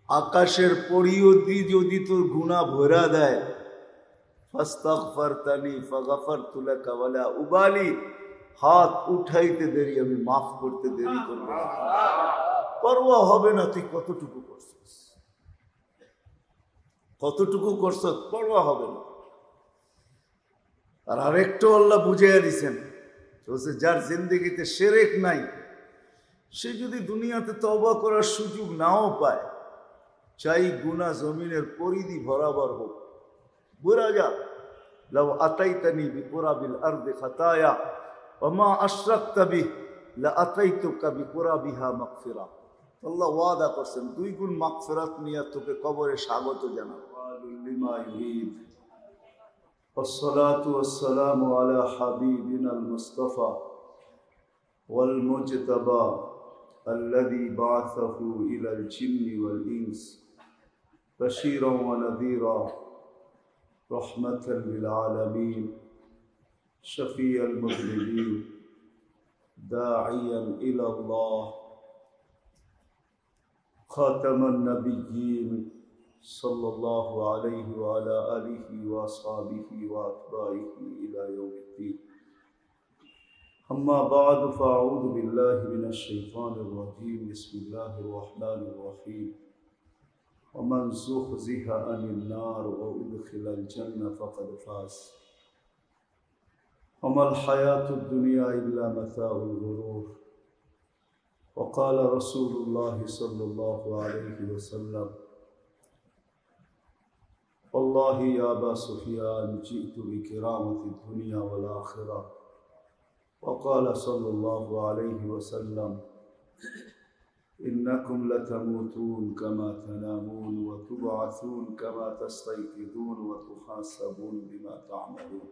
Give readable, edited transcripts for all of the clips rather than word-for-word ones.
আকাশের পরিও যদি তোর গুনাহ ভরা দেয়, ফাস্তাগফারতানি ফাগফারতু লাকা ওয়ালা উবালি, হাত উঠাইতে দেরি আমি মাফ করতে দেরি করব না। পরোয়া হবে না তুই কতটুকু করছিস, কতটুকু করছিস, পরোয়া হবে না। আর আরেকটু আল্লাহ বুঝাইয়া দিছেন, যার জিন্দেগিতে শিরক নাই, সে যদি দুনিয়াতে তওবা করার সুযোগ নাও পায়, চাই গুনাহ জমিনের পরিধি বরাবর হোক, বুঝা যা, লাউ আতাইতানি বিকুরাবিল আরদি খাতায়া ওয়া মা আশরাকতা বিহি লা আতাইতুকা বিকুরাবিহা মাগফিরা। আল্লাহ ওয়াদা করছেন 2 গুণ মাগফিরাত নিয়ে তোকে কবরে স্বাগত জানাবো। লিমা ইউরিদ। والصلاة والسلام على حبيبنا المصطفى والمجتبى الذي بعثه إلى الجن والإنس بشيرا ونذيرا رحمة للعالمين شفيع المذنبين داعيا إلى الله خاتم النبيين صلى الله عليه وعلى آله وأصحابه وأتباعه إلى يوم الدين. أما بعد فأعوذ بالله من الشيطان الرجيم. بسم الله الرحمن الرحيم. ومن زحزح عن النار وأدخل الجنة فقد فاز وما الحياة الدنيا إلا متاع الغرور. وقال رسول الله صلى الله عليه وسلم والله يا أبا سفيان جئت بكرامة الدنيا والآخرة. وقال صلى الله عليه وسلم إنكم لتموتون كما تنامون وتبعثون كما تستيقظون وتحاسبون بما تعملون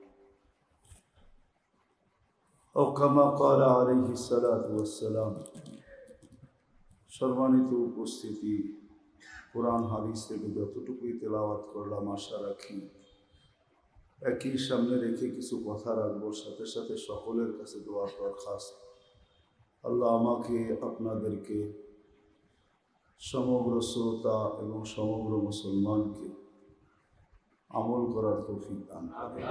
أو كما قال عليه الصلاة والسلام. সম্মানিত উপস্থিতি, কোরআন হাদিস থেকে যতটুকুই তেলাওয়াত করলাম আশা রাখি একই সামনে রেখে কিছু কথা রাখবো, সাথে সাথে সকলের কাছে দোয়া দরখাস্ত। আল্লাহ আমাকে আপনাদেরকে সমগ্র শ্রোতা এবং সমগ্র মুসলমানকে আমল করার তৌফিক দান করেন।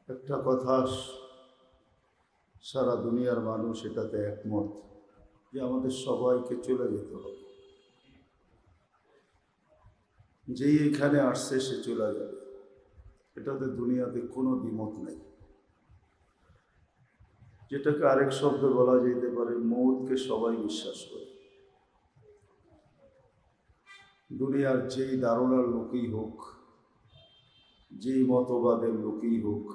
একটা কথা সারা দুনিয়ার মানুষ এটাতে একমত যে আমাদের সবাইকে চলে যেতে হবে। যেই এখানে আসছে সে চলে যাবে, এটাতে দুনিয়াতে কোনো দ্বিমত নেই। যেটাকে আরেক শব্দে বলা যেতে পারে, মৌতকে সবাই বিশ্বাস করে। দুনিয়ার যেই ধারণার লোকই হোক, যেই মতবাদের লোকই হোক,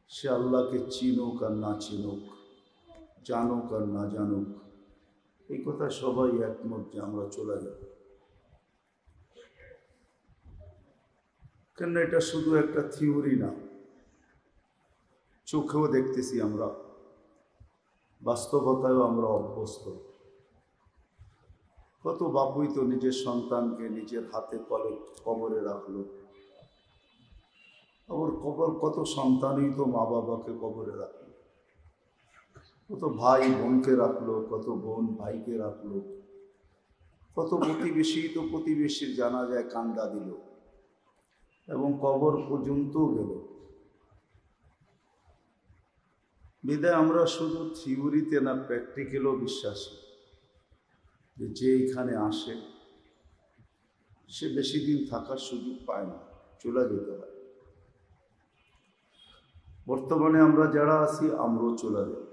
সে আল্লাহকে চিনুক আর না চিনুক, জানুক আর না জানুক, এই কথা সবাই একমত যে আমরা চলে যাব। কেন এটা শুধু একটা থিওরি না, চোখেও দেখতেছি আমরা, বাস্তবতায়ও আমরা অভ্যস্ত। কত বাপুই তো নিজের সন্তানকে নিজের হাতে কবরে রাখলো, আবার কত সন্তানই তো মা বাবাকে কবরে রাখলো, কত ভাই বোনকে রাখলো, কত বোন ভাইকে রাখলো, কত প্রতিবেশী তো প্রতিবেশীর জানাজায় কান্দা দিল এবং কবর পর্যন্ত গেল। বিদায় আমরা শুধু থিওরিতে না, প্র্যাকটিক্যালও বিশ্বাসী যে এখানে আসে সে বেশি দিন থাকার সুযোগ পায় না, চলে যেতে হয়। বর্তমানে আমরা যারা আছি আমরাও চলে যাব,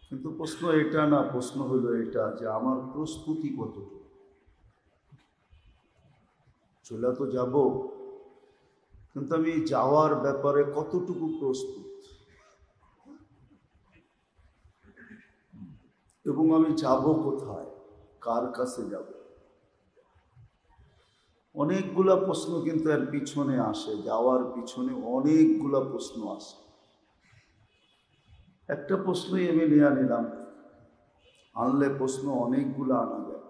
কিন্তু প্রশ্ন এটা না, প্রশ্ন হলো এটা যে আমার প্রস্তুতি কতটুকু। চলে তো যাব, কিন্তু আমি যাওয়ার ব্যাপারে কতটুকু প্রস্তুত, এবং আমি যাব কোথায়, কার কাছে যাব। অনেকগুলা প্রশ্ন কিন্তু এর পিছনে আসে, যাওয়ার পিছনে অনেকগুলা প্রশ্ন আসে। একটা প্রশ্নই আমি নিয়ে নিলাম, আনলে প্রশ্ন অনেকগুলো আনা যায়।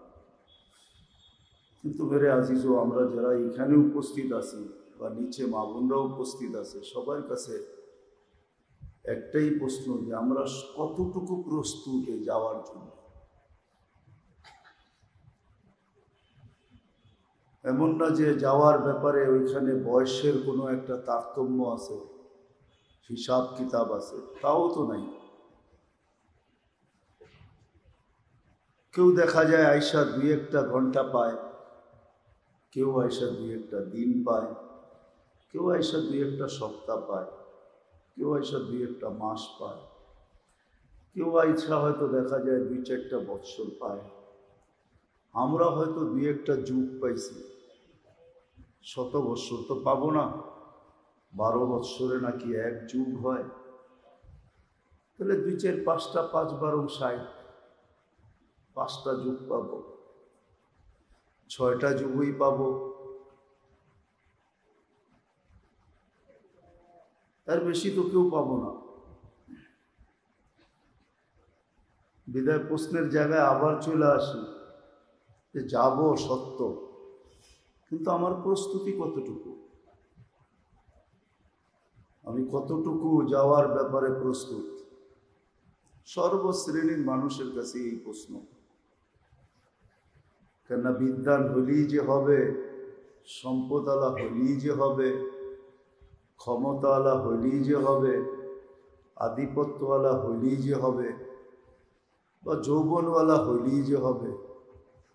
কিন্তু মেরে আজিজও, আমরা যারা এখানে উপস্থিত আছি বা নিচে মা বোনরা উপস্থিত আছে, সবার কাছে একটাই প্রশ্ন যে আমরা কতটুকু প্রস্তুত যাওয়ার জন্য। এমন না যে যাওয়ার ব্যাপারে ওইখানে বয়সের কোনো একটা তারতম্য আছে, হিসাব কিতাব আছে, তাও তো নাই। কেউ দেখা যায় আয়সা 2-1 ঘন্টা পায়, কেউ আয়সা 2-1 দিন পায়, কেউ আয়সা 2-1 সপ্তাহ পায়, কেউ আয়সা 2-1 মাস পায়, কেউ আয়সা হয়তো দেখা যায় 2-4 বৎসর পায়। আমরা হয়তো 2-1 যুগ পাইছি, 100 বৎসর তো পাবো না। 12 বৎসরে নাকি 1 যুগ হয়, তাহলে 2-4-5টা 5-12-60, 5টা যুগ পাবো, 6টা যুগই পাবো, তার বেশি তো কেউ পাবো না। বিদায় প্রশ্নের জায়গায় আবার চলে আসি যে যাব সত্য, কিন্তু আমার প্রস্তুতি কতটুকু, আমি কতটুকু যাওয়ার ব্যাপারে প্রস্তুত। সর্বশ্রেণীর মানুষের কাছে এই প্রশ্ন। কেননা বিদ্যান হলেই যে হবে, সম্পদালা হলেই যে হবে, ক্ষমতাওয়ালা হলেই যে হবে, আধিপত্যওয়ালা হলেই যে হবে, বা যৌবনওয়ালা হলেই যে হবে,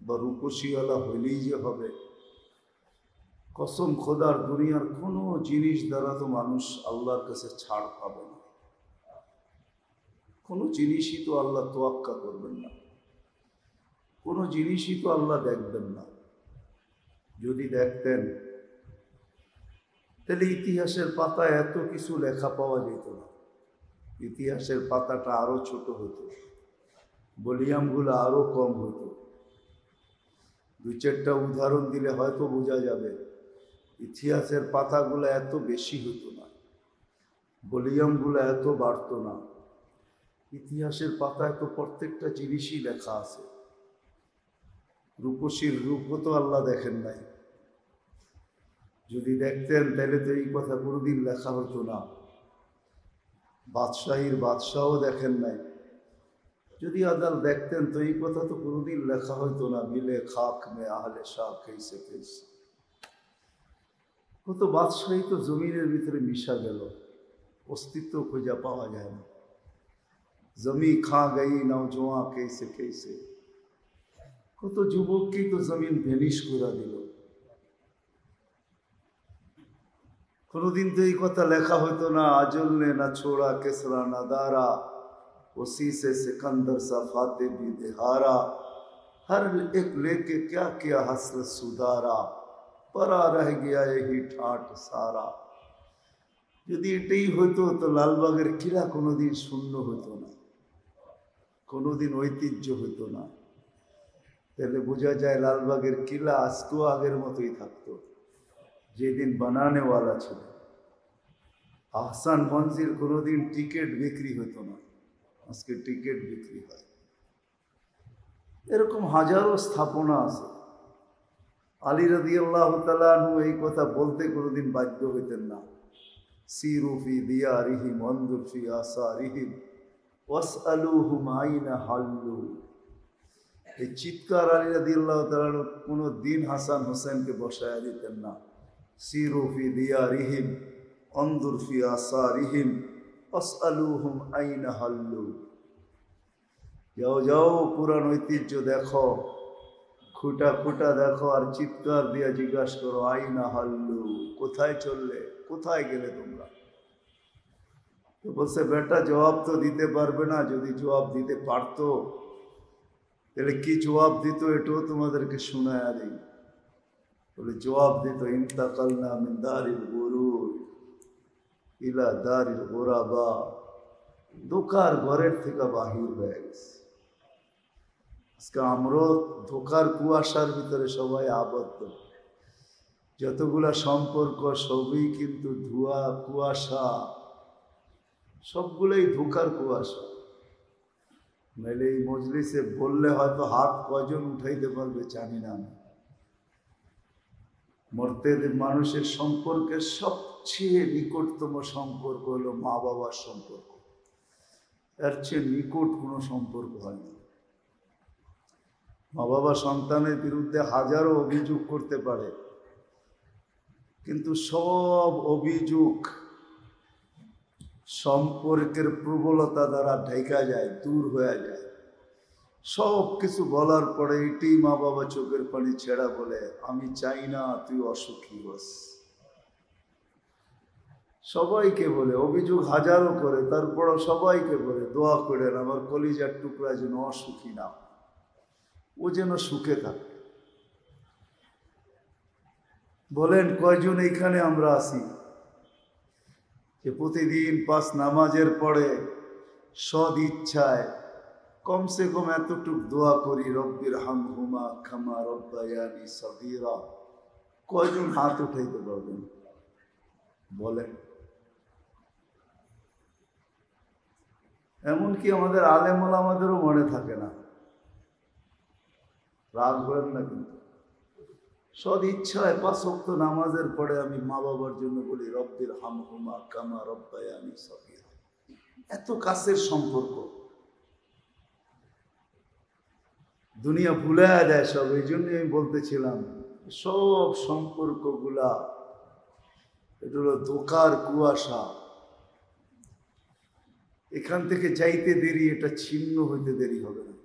বা রূপসীওয়ালা হলেই যে হবে, কসম খোদার দুনিয়ার কোনো জিনিস দ্বারা তো মানুষ আল্লাহর কাছে ছাড় পাবে না। কোনো জিনিসই তো আল্লাহ তোয়াক্কা করবেন না, কোনো জিনিসই তো আল্লাহ দেখবেন না। যদি দেখতেন তাহলে ইতিহাসের পাতায় এত কিছু লেখা পাওয়া যেত না। ইতিহাসের পাতাটা আরো ছোট হতো, ভলিউমগুলো আরো কম হতো। 2-4টা উদাহরণ দিলে হয়তো বোঝা যাবে। ইতিহাসের পাতাগুলো এত বেশি হতো না, ভলিউমগুলো এত বাড়তো না। ইতিহাসের পাতায় তো প্রত্যেকটা জিনিসই লেখা আছে। রূপসীর রূপও তো আল্লাহ দেখেন নাই, যদি দেখতেন তাহলে তো এই কথা কোনোদিন লেখা হতো না। বাদশাহীর বাদশাহও দেখেন নাই, যদি আদাল দেখতেন তো এই কথা তো কোনোদিন লেখা হতো না। মিলে খাক মে আহলে শাহ কেসে কেসে, কত বাদশাহী তো জমিনের ভিতরে মিশা গেল, অস্তিত্ব খুঁজে পাওয়া যায় না। জমি খা গই নওজোয়া কেসে কেসে, কত যুবককেই তো জমিন ভেনিশ করে দিল। কোনোদিন তো এই কথা লেখা হতো না, আজল নে না ছোড়া কেসরা না দারা, उसी से सिकंदर सा फाते भी दिहारा, हर एक लेके क्या किया हसरत सुधारा, परा रह गया यही ठाट सारा। যদি এটাই হতো তো লালবাগের কিলা কোনোদিন শূন্য হতো না, কোনোদিন ঐতিহ্য হতো না। তাহলে বোঝা যায় লালবাগের কিলা আজকেও আগের মতোই থাকতো, যেদিন বানানেওয়ালা ছিল। আহসান মঞ্জিল কোনোদিন টিকিট বিক্রি হতো না, আজকে টিকিট বিক্রি হয়। এরকম হাজারো স্থাপনা আছে। আলী রাদিয়াল্লাহু তাআলা আনহু এই কথা বলতে কোনোদিন বাধ্য হইতেন না। সিরু ফি দিয়ারিহিম ওয়ানজুর ফি আসারিহিম ওয়াসআলুহুম আইনা হাল্লু। এই চিৎকার আলী রাদিয়াল্লাহু তাআলা আনহু কোনো দিন হাসান হোসেনকে বসায়া দিতেন না। সিরু ফি দিয়ারিহিম ওয়ানজুর ফি আসারিহিম ওয়াসআলুহুম আইনা হাল্লু। যাও যাও পুরান ঐতিহ্য দেখো, খুঁটা খুঁটা দেখো, আর চিৎকার দিয়া জিজ্ঞাসা করো আইনা হাল্লু, কোথায় চললে, কোথায় গেলে তোমরা? তো বলছে বেটা জবাব তো দিতে পারবে না, যদি জবাব দিতে পারতো তাহলে কি জবাব দিত এটাও তোমাদেরকে শোনায়া দিই। বলে জবাব দিত ইন্তাকালনা মিন দারিল গুরুর ইলা দারিল গুরাবা, ধোকার ঘরের থেকে বাহির হয়ে গেছে। আজকে আমরা ধোকার কুয়াশার ভিতরে সবাই আবদ্ধ। যতগুলা সম্পর্ক সবই কিন্তু ধোঁয়া, কুয়াশা, সবগুলোই ধোকার কুয়াশা। নাহলে এই মজলিসে বললে হয়তো হাত কয়জন উঠাইতে পারবে জানি না আমি। মরতে মানুষের সম্পর্কের সবচেয়ে নিকটতম সম্পর্ক হলো মা বাবার সম্পর্ক। এর চেয়ে নিকট কোনো সম্পর্ক হয় না। মা বাবা সন্তানের বিরুদ্ধে হাজারো অভিযোগ করতে পারে, কিন্তু সব অভিযোগ সম্পর্কের প্রবলতা দ্বারা ঢেকা যায়, দূর হয়ে যায়। সব কিছু বলার পরে এটি মা বাবা চোখের পানি ছেড়া বলে, আমি চাই না তুই অসুখী হস। সবাইকে বলে, অভিযোগ হাজারো করে, তারপরও সবাইকে বলে দোয়া করেন আমার কলিজার টুকরা যেন অসুখী না, ও যেন সুখে থাকে। বলেন কয়জন এইখানে আমরা আছি যে প্রতিদিন 5 নামাজের পরে সদ ইচ্ছায় কমসে কম এতটুক দোয়া করি, রব্বির হামহুমা কামা রব্বায়ানি সগীরা? কয়জন হাত উঠাইতে পারবেন বলেন? এমনকি আমাদের আলেম ওলামাদেরও মনে থাকে না। রাগ করেন না, কিন্তু সদ ইচ্ছায় 5 ওয়াক্ত নামাজের পরে আমি মা বাবার জন্য বলি রব্বির হামহুমা কামা রব্বায়ানি সগীরা। এত কাছের সম্পর্ক, দুনিয়া ভুলে যায় সব। এই জন্যই আমি বলতেছিলাম সব সম্পর্কগুলা এটা হলো ধোঁকার কুয়াশা। এখান থেকে যাইতে দেরি, এটা ছিন্ন হইতে দেরি হবে না।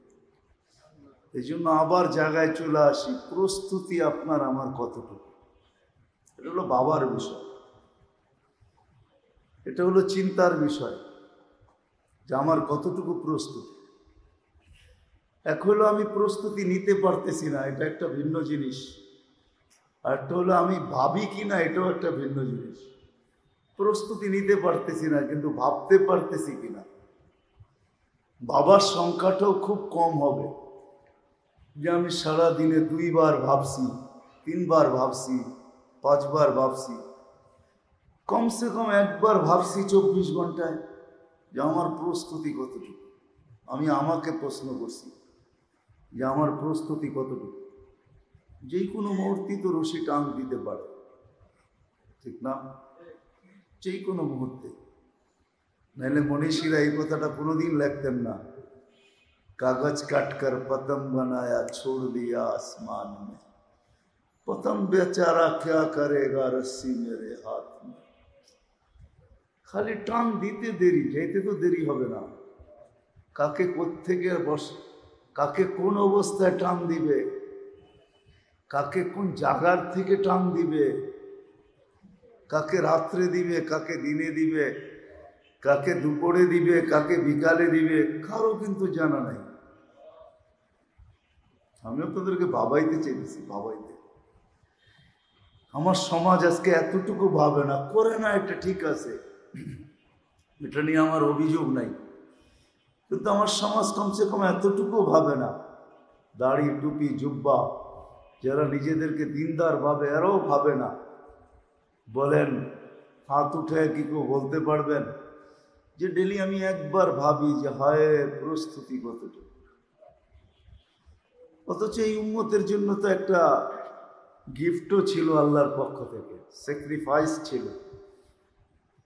এই জন্য আবার জায়গায় চলে আসি, প্রস্তুতি আপনার আমার কতটুকু। এটা হলো বাবার বিষয়, এটা হলো চিন্তার বিষয় যে আমার কতটুকু প্রস্তুতি। এক হলো আমি প্রস্তুতি নিতে পারতেছি না, এটা একটা ভিন্ন জিনিস। আর একটা হলো আমি ভাবি কিনা, এটাও একটা ভিন্ন জিনিস। প্রস্তুতি নিতে পারতেছি না, কিন্তু ভাবতে পারতেছি কিনা। বাবার সংখ্যাটাও খুব কম হবে যে আমি সারা দিনে 2 বার ভাবছি, 3 বার ভাবছি, 5 বার ভাবছি। কমসে কম 1 বার ভাবছি 24 ঘন্টায় যে আমার প্রস্তুতি কতটুকু। আমি আমাকে প্রশ্ন করছি যে আমার প্রস্তুতি কতটুকু। যে কোনো মুহূর্তে তো রশি টান দিতে পারে, ঠিক না? যে কোনো মুহূর্তে। নাহলে মনীষীরা এই কথাটা কোনোদিন লিখতেন না, কাগজ কাটকর পতম বানায়া ছোড় দিয়া আসমান মে, পতম বেচারা ক্যা করেগা রস্সি মেরে হাত মে। খালি টান দিতে দেরি, যেতে তো দেরি হবে না। কাকে কোত্থেকে কাকে কোন অবস্থায় টান দিবে, কাকে কোন জায়গার থেকে টান দিবে, কাকে রাত্রে দিবে, কাকে দিনে দিবে, কাকে দুপুরে দিবে, কাকে বিকালে দিবে, কারো কিন্তু জানা নাই। আমি আপনাদেরকে ভাবাইতে চেয়েছি, ভাবাইতে। আমার সমাজ আজকে এতটুকু ভাবে না, করে না, এটা ঠিক আছে, এটা নিয়ে আমার অভিযোগ নাই। কিন্তু আমার সমাজ কমসে কম এতটুকু ভাবে না। দাড়ি টুপি জুব্বা যারা নিজেদেরকে দিনদার ভাবে, এরাও ভাবে না। বলেন হাত উঠে কি কেউ বলতে পারবেন যে ডেলি আমি একবার ভাবি যে হায় প্রস্তুতি কতটুকু? অথচ এই উম্মতের জন্য তো একটা গিফটও ছিল আল্লাহর পক্ষ থেকে, স্যাক্রিফাইস ছিল।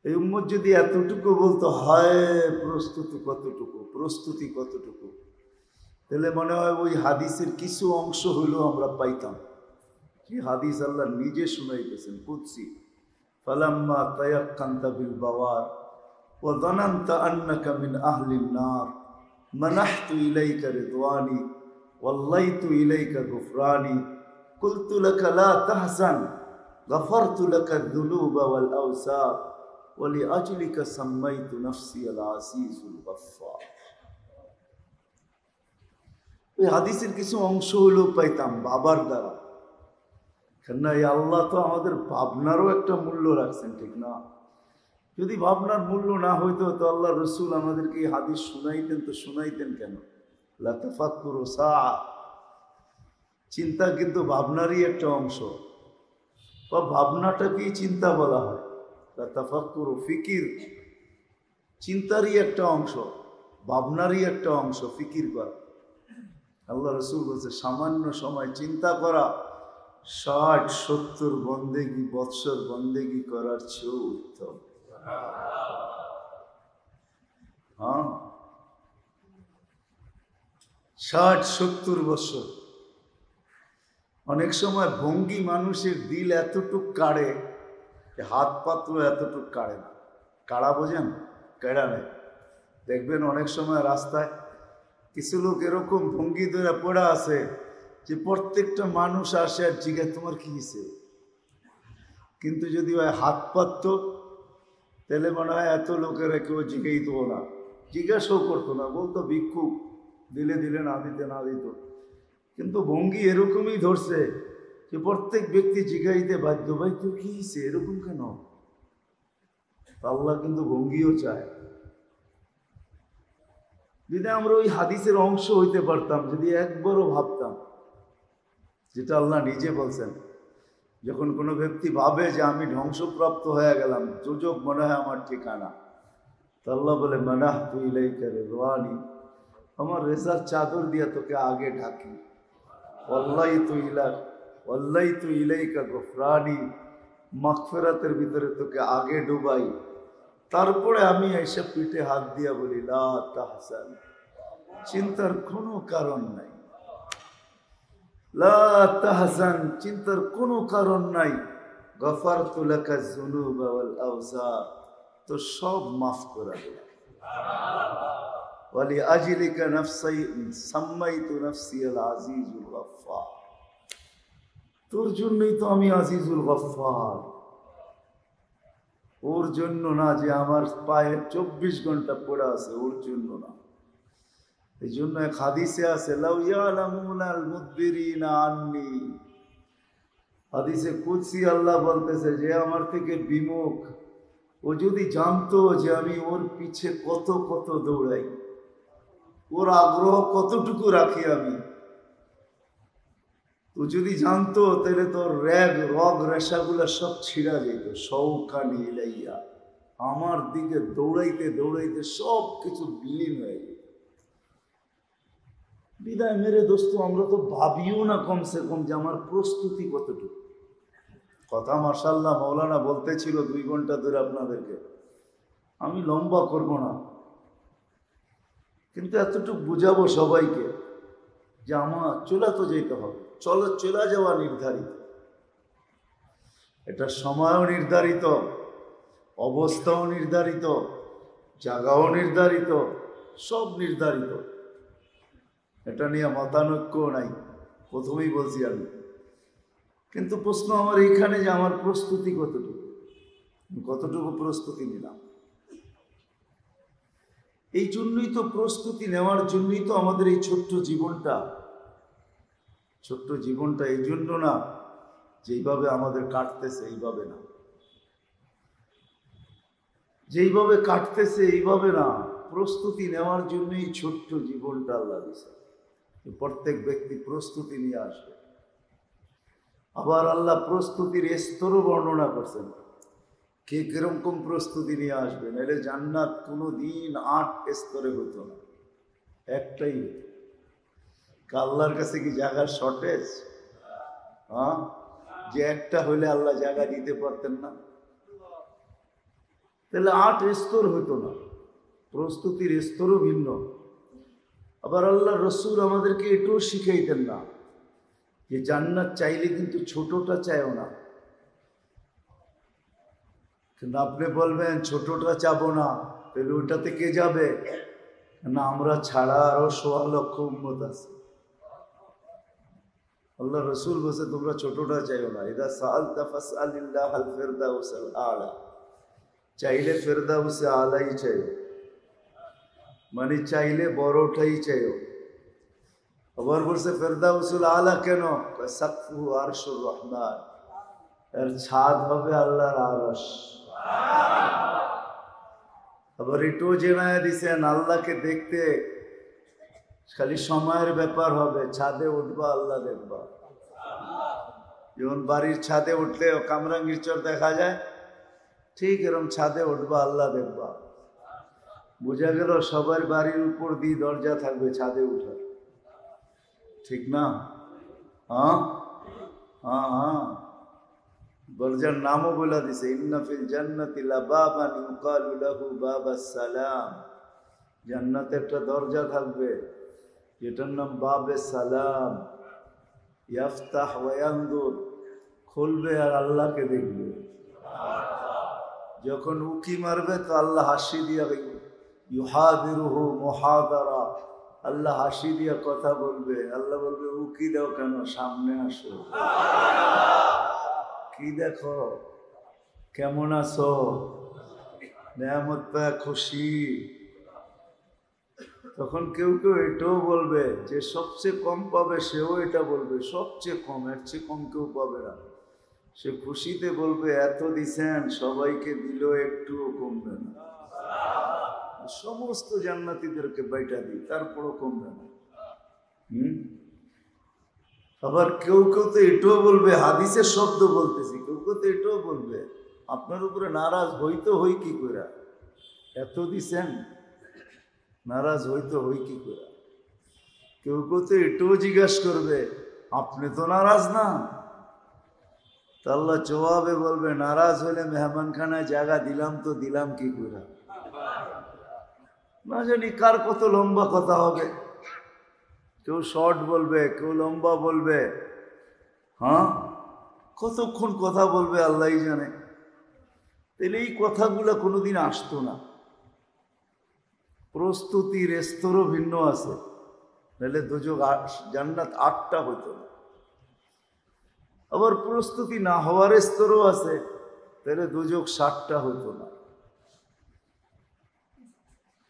এই উম্মত যদি এতটুকু বলতো হায় প্রস্তুতি কতটুকু, প্রস্তুতি কতটুকু, তাহলে মনে হয় ওই হাদিসের কিছু অংশ হইলেও আমরা পাইতাম। কি হাদিস আল্লাহ নিজে শুনাইতেছেন কুদসি, ফালাম্মা তায়াক্কানতা বিল বাওয়ার ওয়া যানানতা আন্নাকা মিন আহলিন নার মানাহতু ইলাইকা রিদওয়ানি ওয়াল্লাইতু ইলাইকা গুফরানি কুলতু লাকা লা তাহজান গফারতু লাকা যুনুবা ওয়াল আওসার ওয়া লিআজলিকা সাম্মাইতু নাফসি আল আসিসুল গফফার। এই হাদিসের কিছু অংশ হলেও পাইতাম বাবার দ্বারা। কেননা এই আল্লাহ তো আমাদের ভাবনারও একটা মূল্য রাখছেন, ঠিক না? যদি ভাবনার মূল্য না হইতো তো আল্লাহ রসুল আমাদেরকে এই হাদিস শুনাইতেন, তো শুনাইতেন কেন? লা তাফাক্কুরু সাআ, চিন্তা কিন্তু ভাবনারই একটা অংশ, বা ভাবনাটাকেই চিন্তা বলা হয়। লা তাফাক্কুরু ফিকির, চিন্তারই একটা অংশ, ভাবনারই একটা অংশ ফিকির করা। আল্লাহ রসুল বলছে সামান্য সময় চিন্তা করা 60-70 বন্দেগি বৎসর বন্দেগি করার চেয়েও উত্তম। হ্যাঁ, 60-70 বছর। অনেক সময় ভঙ্গি মানুষের দিল এতটুক কাড়ে, হাত পাতলো এতটুক কাড়ে না। কাড়া বোঝেন? কেড়া নেই। দেখবেন অনেক সময় রাস্তায় কিছু লোক এরকম ভঙ্গি ধরে পড়া আছে যে প্রত্যেকটা মানুষ আসে আর জিজ্ঞাসা তোমার কি হয়েছে। কিন্তু যদি ওই হাত পাতত তাহলে মনে হয় এত লোকেরা কেউ জিজ্ঞাইতো না, জিজ্ঞাসাও করতো না, বলতো ভিক্ষুক, দিলে দিলে, না দিতে না দিত। কিন্তু ভঙ্গি এরকমই ধরছে যে প্রত্যেক ব্যক্তি জিজ্ঞাইতে বাধ্য, ভাই তোর কি হয়েছে, এরকম কেন? আল্লাহ কিন্তু ভঙ্গিও চায়। যদি আমরা ওই হাদিসের অংশ হইতে পারতাম, যদি একবারও ভাবতাম, যেটা আল্লাহ নিজে বলছেন, যখন কোনো ব্যক্তি ভাবে যে আমি ধ্বংসপ্রাপ্ত হয়ে গেলাম, দুজক মনে হয় আমার ঠিকানা, তো আল্লাহ বলে মানাহ তুই ইলাইকা রিদওয়ানি, আমার রেজার চাদর দিয়া তোকে আগে ঢাকি, ওয়াল্লাই তুই ইলাইকা গফরানি, মাগফিরাতের ভিতরে তোকে আগে ডুবাই, তারপরে আমি এসে পিঠে হাত দিয়া বলি লা তাহজান, চিন্তার কোনো কারণ নাই, লা তাহজান, চিন্তার কোনো কারণ নাই, গফারতু লাকা যুনুবা ওয়াল আওজার, তো সব মাফ করে দিলাম। ওয়ালি আজলিকা নাফসি সাম্মাইতু নফসি আল আজিজুল গফফার, তোর জন্যই তো আমি আজিজুল গফফার, ওর জন্য না যে আমার পায়ে 24 ঘন্টা পড়ে আছে, ওর জন্য না। এই জন্য এক হাদিসে আছে লাউ ইয়ালামুনাল মুদবিরিনা আন্নি, হাদিসে কুদসি আল্লাহ বলতেছে যে আমার থেকে বিমুখ, ও যদি জানতো যে আমি ওর পিছে কত কত দৌড়াই, ওর আগ্রহ কতটুকু রাখি আমি, ও যদি জানতো তাহলে তোর রগ রেশাগুলা সব ছিঁড়া যেত। শৌকানি ইলাইয়া, আমার দিকে দৌড়াইতে দৌড়াইতে সব কিছু বিলীন হয়ে যেত। বিদায় মেরে দোস্ত, আমরা তো ভাবিও না কমসে কম যে আমার প্রস্তুতি কতটুকু। কথা মাশাআল্লাহ মৌলানা বলতেছিল 2 ঘন্টা ধরে আপনাদেরকে, আমি লম্বা করব না, কিন্তু এতটুকু বুঝাবো সবাইকে যে আমার চলে তো যেতে হবে, চলে যাওয়া নির্ধারিত, এটা সময়ও নির্ধারিত, অবস্থাও নির্ধারিত, জায়গাও নির্ধারিত, সব নির্ধারিত, এটা নিয়ে মতানৈক্য নাই, প্রথমেই বলছি আমি। কিন্তু প্রশ্ন আমার এইখানে যে আমার প্রস্তুতি কতটুকু প্রস্তুতি নিলাম। এই জন্যই তো প্রস্তুতি নেওয়ার জন্যই তো আমাদের এই ছোট্ট জীবনটা এই জন্য না যেইভাবে আমাদের কাটতেছে এইভাবে না, যেইভাবে কাটতেছে এইভাবে না, প্রস্তুতি নেওয়ার জন্যই ছোট্ট জীবনটা আল্লাহ দিয়েছে। প্রত্যেক ব্যক্তি প্রস্তুতি নিয়ে আসবে। আবার আল্লাহ প্রস্তুতির স্তরও বর্ণনা করছেন, কে কিরকম প্রস্তুতি নিয়ে আসবে। নাহলে জান্নাত কোনো দিন 8 স্তরে হতো না, একটাই হতো। আল্লাহর কাছে কি জায়গার শর্টেজ? হ্যাঁ, যে একটা হইলে আল্লাহ জায়গা দিতে পারতেন না? তাহলে 8 স্তর হতো না, প্রস্তুতির স্তরও ভিন্ন। আবার আল্লাহ রসুল আমাদেরকে এটাও শিখাইতেন না যে জান্নাত চাইলে কিন্তু ছোটটা চাইও না। কিন্তু আপনি বলবেন ছোটটা চাবো না, তাহলে ওটাতে কে যাবে? না, আমরা ছাড়া আরো 1.25 লক্ষ উম্মত আছে। আল্লাহ রসুল বলছে তোমরা ছোটটা চাইও না, ইদা সাআলতা ফাসআলিল্লাহাল ফিরদাউসাল আলা, চাইলে ফিরদাউসে আলাই চাইও, মানে চাইলে বড়টাই চাইও। আবার বলছে ফিরদাউসুল আলা কেন? সাকফু আরশুর রহমান, এর ছাদ হবে আল্লাহর আরশ। আবার এটাও জেনায় দিছেন আল্লাহকে দেখতে খালি সময়ের ব্যাপার হবে, ছাদে উঠবা আল্লাহ দেখবা। যেমন বাড়ির ছাদে উঠলে কামরাঙ্গীর চর দেখা যায়, ঠিক এরকম ছাদে উঠবা আল্লাহ দেখবা। বোঝা গেল সবার বাড়ির উপর দিয়ে দরজা থাকবে ছাদে উঠার, ঠিক না? হ্যাঁ হ্যাঁ হ্যাঁ, দরজার নামও বলে দিছে, ইন্না ফিল জান্নাতি লাবাবান ইউকালু লাহু বাবাস সালাম, জান্নাতে একটা দরজা থাকবে, যেটার নাম বাবে সালাম, ইয়াফতাহ ওয়া ইয়ানজুর, খুলবে আর আল্লাহকে দেখবে। যখন উকি মারবে তো আল্লাহ হাসি দিয়া ইউহাদিরুহু মুহাদারা, আল্লাহ হাসি দিয়া কথা বলবে। আল্লাহ বলবে উকি দাও কেন, সামনে আসো, কি দেখো, কেমন আছো, নেয়ামত পায় খুশি। তখন কেউ কেউ এটাও বলবে যে সবচেয়ে কম পাবে, সেও এটা বলবে সবচেয়ে কম, এর চেয়ে কম কেউ পাবে না। সে খুশিতে বলবে এত দিছেন, সবাইকে দিল, একটুও কমবে না। সমস্ত জান্নাতীদেরকে বাইটা দিই, তারপরও কমবে না। আবার কেউ কেউ তো এটাও বলবে, হাদিসের শব্দ বলতেছি, কেউ কেউ তো এটাও বলবে আপনার উপরে নারাজ হইতো হই কি করে, এত দিছেন, নারাজ হইতো হই কি করে। কেউ কেউ তো এটাও জিজ্ঞাসা করবে আপনি তো নারাজ না। তা আল্লাহ জবাবে বলবে নারাজ হলে মেহমানখানায় জায়গা দিলাম তো দিলাম কি করে। না জানি কার কত লম্বা কথা হবে, কেউ শর্ট বলবে, কেউ লম্বা বলবে, হ্যাঁ কতক্ষণ কথা বলবে আল্লাহই জানে। তাহলে এই কথাগুলো কোনোদিন আসতো না। প্রস্তুতির স্তরও ভিন্ন আছে, নাহলে দোজখ জান্নাত 8টা হইতো না। আবার প্রস্তুতি না হওয়ার স্তরও আছে, তাহলে দোজখ 7টা হইতো না।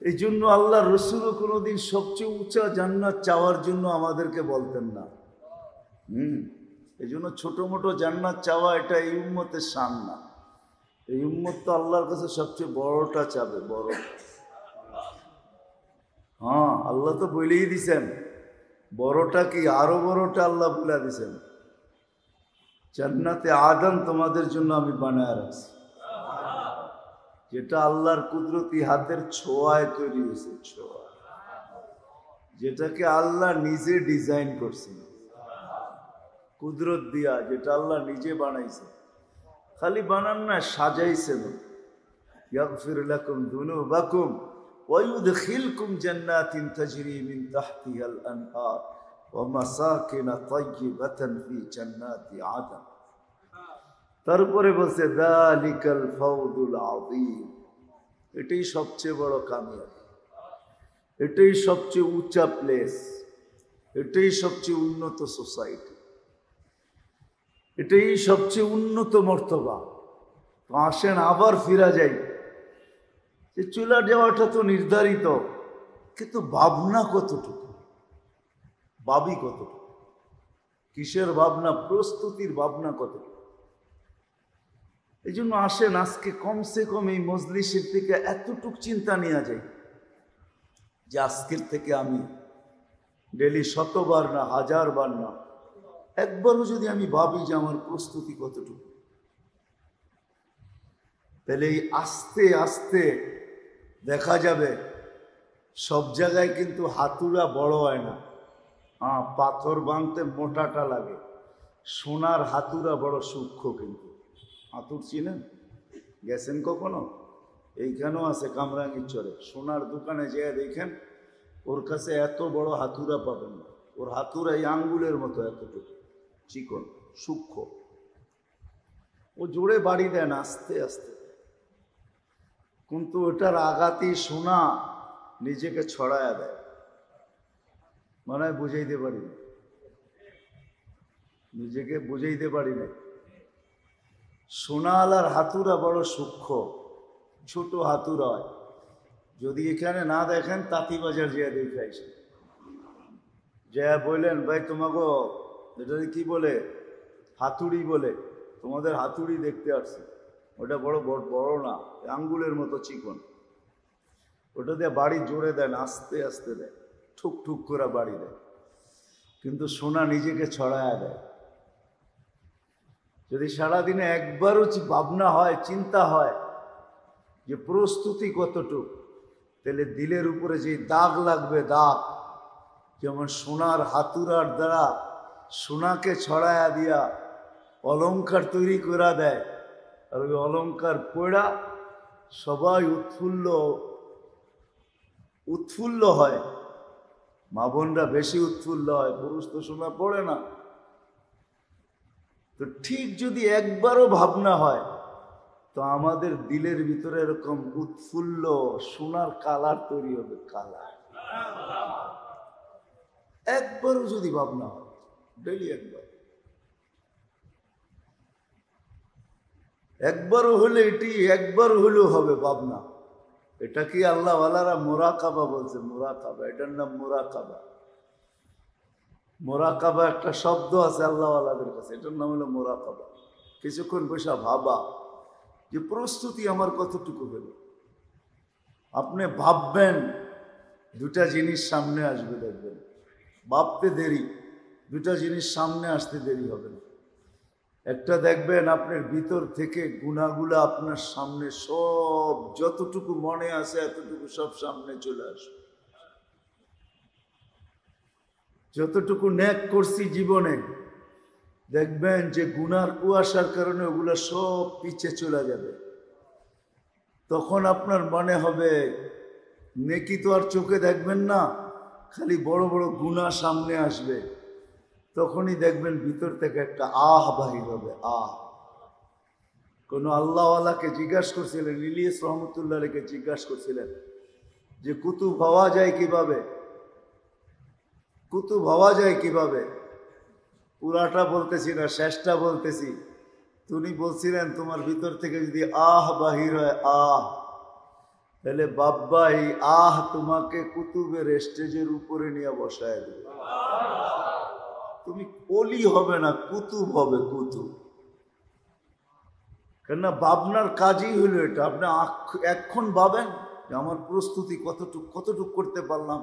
এই জন্য আল্লাহ রসুলও কোনোদিন সবচেয়ে উঁচা জান্নাত চাওয়ার জন্য আমাদেরকে বলতেন না। এই জন্য ছোট মোটো জান্নাত চাওয়া এটা এই উম্মতের শান না। এই উম্মত তো আল্লাহর কাছে সবচেয়ে বড়টা চাবে, বড়। হ্যাঁ, আল্লাহ তো বলেই দিছেন বড়টা কি, আরো বড়টা আল্লাহ বলে দিছেন, জান্নাতে আদম তোমাদের জন্য আমি বানায় রাখছি, যেটা আল্লাহর কুদরতি হাতের ছোঁয়ায় তৈরি হয়েছে, ছোঁয়া, যেটাকে আল্লাহ নিজে ডিজাইন করছেন কুদরত দিয়া, যেটা আল্লাহ নিজে বানাইছে। খালি বানান না, সাজাইছেন। ইয়াগফির লাকুম যুনুবাকুম ওয়া ইউদখিলকুম জান্নাতিন তাজরি মিন তাহতিহাল আনহার ওয়া মাসাকিন তাইয়্যিবাতান ফি জান্নাতি আদন। তারপরে বলছে যালিকাল ফাওজুল আযীম, এটাই সবচেয়ে বড় কামিয়াবি, এটাই সবচেয়ে উঁচা প্লেস, এটাই সবচেয়ে উন্নত সোসাইটি, এটাই সবচেয়ে উন্নত মর্তবা। তো আসেন আবার ফিরা যাই, যে চলে যাওয়াটা তো নির্ধারিত, কিন্তু ভাবনা কতটুকু, ভাবি কতটুকু, কিসের ভাবনা, প্রস্তুতির ভাবনা কতটুকু। এই জন্য আসেন আজকে কমসে কম এই মজলিসের থেকে এতটুক চিন্তা নেওয়া যায় যে আজকের থেকে আমি ডেলি 100বার না 1000বার না, একবারও যদি আমি ভাবি যে আমার প্রস্তুতি কতটুকু, তাহলে এই আস্তে আস্তে দেখা যাবে সব জায়গায় কিন্তু হাতুড়া বড় হয় না। হ্যাঁ, পাথর ভাঙতে মোটাটা লাগে, সোনার হাতুড়া বড় সূক্ষ্ম। কিন্তু হাতুড় চিনেন, গেছেন কখনো? এইখানেও আছে কামরাঙ্গীর চরে, সোনার দোকানে যেয়ে দেখেন ওর কাছে এত বড় হাতুড়া পাবেন না। ওর হাতুড়া এই আঙ্গুলের মতো এতটুকু চিকন, সূক্ষ্ম। ও জোরে বাড়ি দেন আস্তে আস্তে, কিন্তু ওটার আঘাতেই সোনা নিজেকে ছড়ায়া দেয়। মনে হয় বুঝাইতে পারি না, নিজেকে বুঝাইতে পারি না। সোনালার হাতুড়া বড় সূক্ষ্ম, ছোট হাতুড়া হয়। যদি এখানে না দেখেন তাঁতিবাজার যেয়ে দেখাইছে, যা বললেন ভাই তোমাকে এটা কি বলে, হাতুড়ি বলে, তোমাদের হাতুড়ি দেখতে আসছে। ওটা বড় বড় না, আঙ্গুলের মতো চিকন। ওটা দিয়ে বাড়ি জোরে দেন, আস্তে আস্তে দেয়, ঠুক ঠুক করে বাড়ি দেয়, কিন্তু সোনা নিজেকে ছড়ায়া দেয়। যদি সারাদিনে একবারও ভাবনা হয়, চিন্তা হয় যে প্রস্তুতি কতটুক, তাহলে দিলের উপরে যে দাগ লাগবে, দাগ যেমন সোনার হাতুড়ার দ্বারা সোনাকে ছড়ায়া দিয়া অলংকার তৈরি করা দেয়, আর ওই অলংকার পড়া সবাই উৎফুল্ল হয়। মা বোনরা বেশি উৎফুল্ল হয়, পুরুষ তো শোনা পড়ে না। তো ঠিক যদি একবারও ভাবনা হয় তো আমাদের দিলের ভিতরে এরকম উৎফুল্ল সোনার কালার তৈরি হবে, কালার। একবারও যদি ভাবনা হয়, ডেলি একবারও হলে এটি একবার হলেও হবে ভাবনা। এটা কি আল্লাহ ওয়ালারা মোরাকাবা বলছে, মোরাকাবা, এটার নাম মোরাকাবা। মোরাকাবা একটা শব্দ আছে আল্লাহ ওয়ালাদের কাছে, এটার নাম হলো মোরাকাবা। কিছুক্ষণ বসে ভাবা যে প্রস্তুতি আমার কতটুকু হলো। আপনি ভাববেন, দুটা জিনিস সামনে আসবে, দেখবেন ভাবতে দেরি, দুটা জিনিস সামনে আসতে দেরি হবে না। একটা দেখবেন আপনার ভিতর থেকে গুনাহগুলো আপনার সামনে সব যতটুকু মনে আছে এতটুকু সব সামনে চলে আসবে। যতটুকু নেক করছি জীবনে দেখবেন যে গুনার কুয়াশার কারণে ওগুলো সব পিছে চলে যাবে। তখন আপনার মনে হবে, নেকি তো আর চোখে দেখবেন না, খালি বড় বড় গুনাহ সামনে আসবে। তখনই দেখবেন ভিতর থেকে একটা আহ বাহির হবে, আহ। কোন আল্লাহওয়ালাকে জিজ্ঞাসা করছিলেন, ইলিয়াস রহমতুল্লাহকে জিজ্ঞাসা করছিলেন যে কুতুব হওয়া যায় কিভাবে, কুতুব হওয়া যায় কিভাবে। পুরাটা বলতেছি না, শেষটা বলতেছি। তুমি বলছিলেন তোমার ভিতর থেকে যদি আহ বাহির হয়, আহ, তাহলে বাব্বা এই আহ তোমাকে কুতুবের স্টেজের উপরে নিয়ে বসায় দেবে। তুমি ওলি হবে না, কুতুব হবে, কুতুব। কেননা ভাবনার কাজই হলো এটা। আপনি এখন ভাবেন যে আমার প্রস্তুতি কতটুক করতে পারলাম,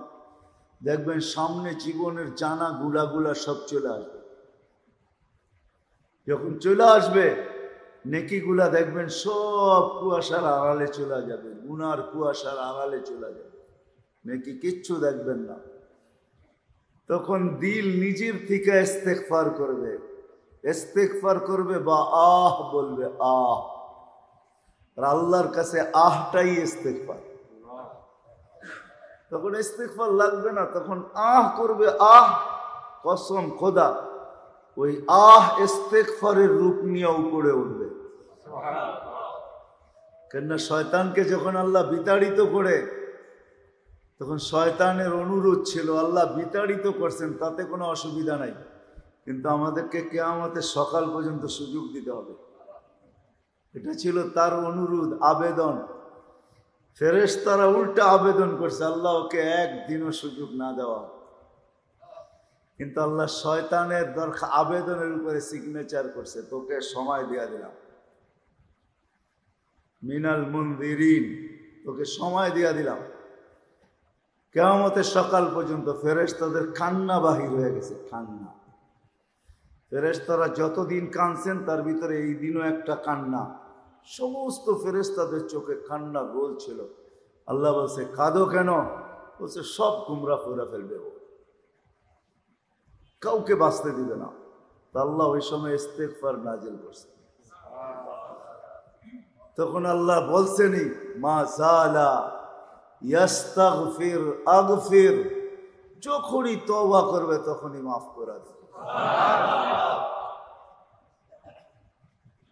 দেখবেন সামনে জীবনের জানা গুলা সব চলে আসবে। যখন চলে আসবে নেকিগুলা দেখবেন সব কুয়াশার আড়ালে চলে যাবে, গুনার কুয়াশার আড়ালে চলে যাবে, নেকি কিচ্ছু দেখবেন না। তখন দিল নিজের থেকে ইস্তেগফার করবে, ইস্তেগফার করবে বা আহ বলবে, আহ। আর আল্লাহর কাছে আহটাই ইস্তেগফার। তখন ইস্তেগফার লাগবে না, তখন আহ করবে, আহ। কসম খোদা, ওই আহ ইস্তেগফারের রূপ নিয়ে উপরে উঠবে। কেননা শয়তানকে যখন আল্লাহ বিতাড়িত করে, তখন শয়তানের অনুরোধ ছিল, আল্লাহ বিতাড়িত করছেন তাতে কোনো অসুবিধা নাই, কিন্তু আমাদেরকে কিয়ামতের সকাল পর্যন্ত সুযোগ দিতে হবে। এটা ছিল তার অনুরোধ, আবেদন। ফেরেশতারা উল্টা আবেদন করছে, আল্লাহ ওকে একদিনও সুযোগ না দেওয়া। কিন্তু আল্লাহ শয়তানের আবেদনের উপরে সিগনেচার করছে, তোকে সময় দেয়া দিলাম, মিনাল মুনদিরিন, তোকে সময় দেয়া দিলাম কিয়ামতের সকাল পর্যন্ত। ফেরেশতাদের কান্না বাহির হয়ে গেছে, কান্না। ফেরেশতারা যতদিন কাঁদছেন তার ভিতরে এই দিনও একটা কান্না। সমস্ত ফেরেশতাদের চোখে কান্না গোল ছিল। আল্লাহ বলছে, কাঁদো কেন? বলছে, সব গুমরা করে ফেলবে, ও কাউকে বাঁচতে দিবে না। তা আল্লাহ ওই সময় ইস্তেগফার নাজিল করছে। তখন আল্লাহ বলছেনই, মা জালা ইয়াস্তাগফির আগফির, যখনই তওবা করবে তখনই মাফ করে দেবে।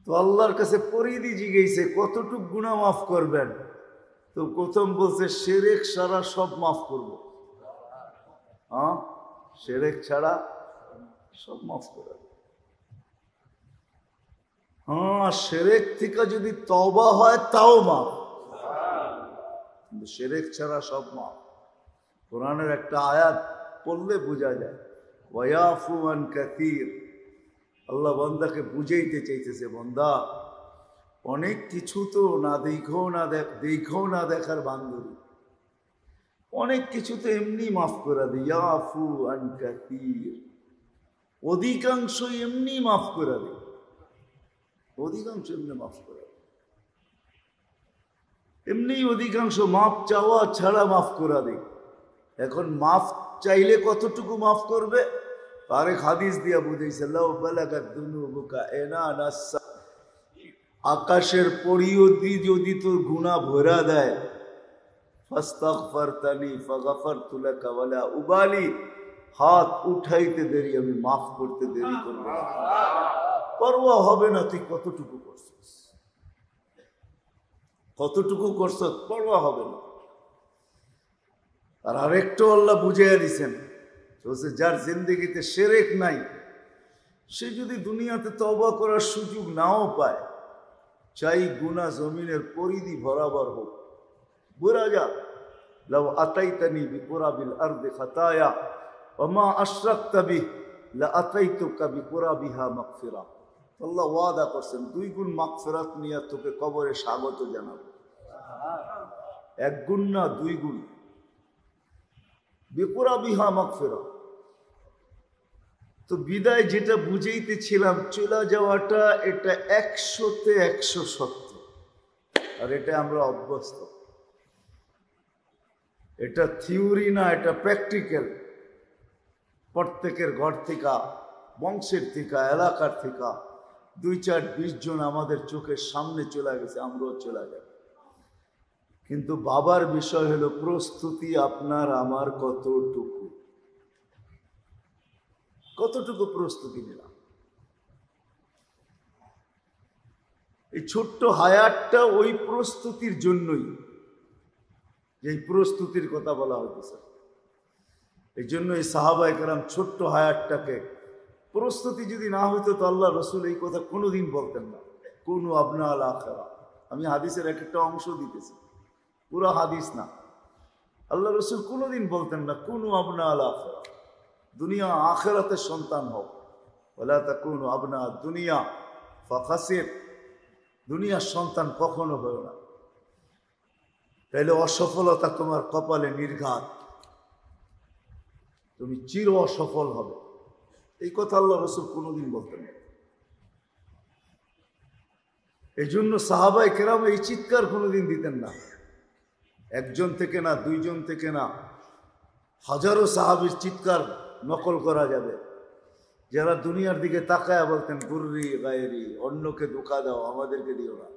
তো আল্লাহর কাছে পরিধি জিজ্ঞেসে কতটুক গুনাহ মাফ করবেন? তো প্রথম বলছে, শিরক ছাড়া সব মাফ করব। হ্যাঁ, শিরক ছাড়া সব মাফ করে। হ্যাঁ, শিরক থেকে যদি তওবা হয় তাও মাফ, কিন্তু শিরক ছাড়া সব মাফ। কোরআনের একটা আয়াত পড়লে বোঝা যায়, ওয়ায়াফু আন কাসীর। আল্লাহ বান্দাকে বুঝাইতে চাইতেছে, বান্দা অনেক কিছু তো না দেখো না দেখার বান্ধবী, অনেক কিছু তো এমনি মাফ করে দেয়। ইয়াফু আন কাসীর, অধিকাংশ এমনি মাফ করে দেয়, অধিকাংশ এমনি মাফ করে দেয়। এমনি অধিকাংশ মাফ চাওয়া ছাড়া মাফ করে দেয়। এখন মাফ চাইলে কতটুকু মাফ করবে? আরেক হাদিস দিয়া বুঝাইছে, লাউ বালাগাত দুনুবুকা এনানাস, আকাশের পরিধি যদি তোর গুনাহ ভরা দেয়, ফাস্তাগফারতানি ফাগফারতু লাকা ওয়ালা উবালি, হাত উঠাইতে দেরি আমি মাফ করতে দেরি করব না। পরোয়া হবে না তুই কতটুকু করছিস, কতটুকু করছিস, পরোয়া হবে না। আর আরেকটু আল্লাহ বুঝাইয়া দিছেন, বলছে যার জিন্দেগিতে শিরক নাই সে যদি দুনিয়াতে তওবা করার সুযোগ নাও পায়, চাই গুনাহ জমিনের পরিধি বরাবর হোক, বুঝা যা লাউ আতাইতানি বিকুরাবিল আরদি খাতায়া ওয়া মা আশরাকতা বিহি লা আতাইতুকা বিকুরাবিহা মাগফিরা। আল্লাহ ওয়াদা করছেন 2 গুণ মাগফিরাত নিয়ে তোকে কবরে স্বাগত জানাবো। 1 গুণ না 2 গুণ, বিকুরাবিহা মাগফিরা। তো বিদায় যেটা বুঝাইতেছিলাম, চলে যাওয়াটা এটা 100-তে 100 সত্য, আর এটা আমরা অভ্যস্ত। এটা থিওরি না, এটা প্র্যাকটিক্যাল। প্রত্যেকের ঘর থেকে, বংশের থেকে, এলাকার থেকে 2-4-20 জন আমাদের চোখের সামনে চলে গেছে, আমরাও চলে যাব। কিন্তু বাবার বিষয় হলো প্রস্তুতি আপনার আমার কতটুকু, কতটুকু প্রস্তুতি নিলাম। এই ছোট্ট হায়াতটা ওই প্রস্তুতির জন্যই, এই প্রস্তুতির কথা বলা হইতেছে। এই জন্য এই সাহাবায়ে কেরাম ছোট্ট হায়াতটাকে, প্রস্তুতি যদি না হইতো তো আল্লাহ রসুল এই কথা কোনোদিন বলতেন না, কুনু আবনা আল আখিরা। আমি হাদিসের একটা অংশ দিতেছি, পুরো হাদিস না। আল্লাহ রসুল কোনোদিন বলতেন না কুনু আবনা আল আখিরা, দুনিয়া আখিরাতের সন্তান হোক। ওয়ালা তাকুনু আবনা দুনিয়া ফাখাসির, দুনিয়ার সন্তান কখনো হয় না, তাইলে অসফলতা তোমার কপালে নির্ঘাত, তুমি চির অসফল হবে। এই কথা আল্লাহ রসুল কোনোদিন বলতেন না। এই জন্য সাহাবায়ে কেরাম এই চিৎকার কোনোদিন দিতেন না, 1 জন থেকে না, 2 জন থেকে না, হাজারো সাহাবীর চিৎকার নকল করা যাবে, যারা দুনিয়ার দিকে তাকায়া বলতেন গুররি গায়রি, অন্যকে ধোঁকা দাও, আমাদেরকে দিও না।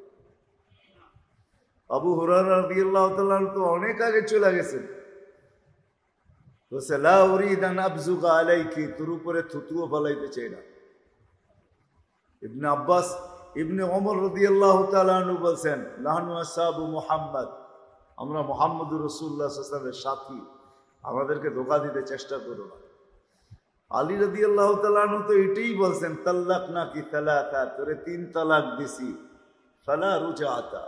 আবু হুরায়রা রাদিয়াল্লাহু তাআলা তো অনেক আগে চলে গেছেন, বলছে লা উরিদ আন আবযুগা আলাইকি, তোর উপরে থুতুও ফলাইতে চাই না। ইবনে আব্বাস, ইবনে ওমর রাদিয়াল্লাহু তাআলা আনহু বলছেন নাহনু আসহাবু মুহাম্মদ, আমরা মুহাম্মদুর রাসূলুল্লাহ সাল্লাল্লাহু আলাইহি ওয়াসাল্লামের সাথী, আমাদেরকে ধোঁকা দিতে চেষ্টা করো না। আলী রাদিয়াল্লাহু তাআলা আনহু তো এটাই বলছেন তাল্লাকনা কি তালাকা, তোরে 3 তালাক দিছি, ফালা রুজাতা,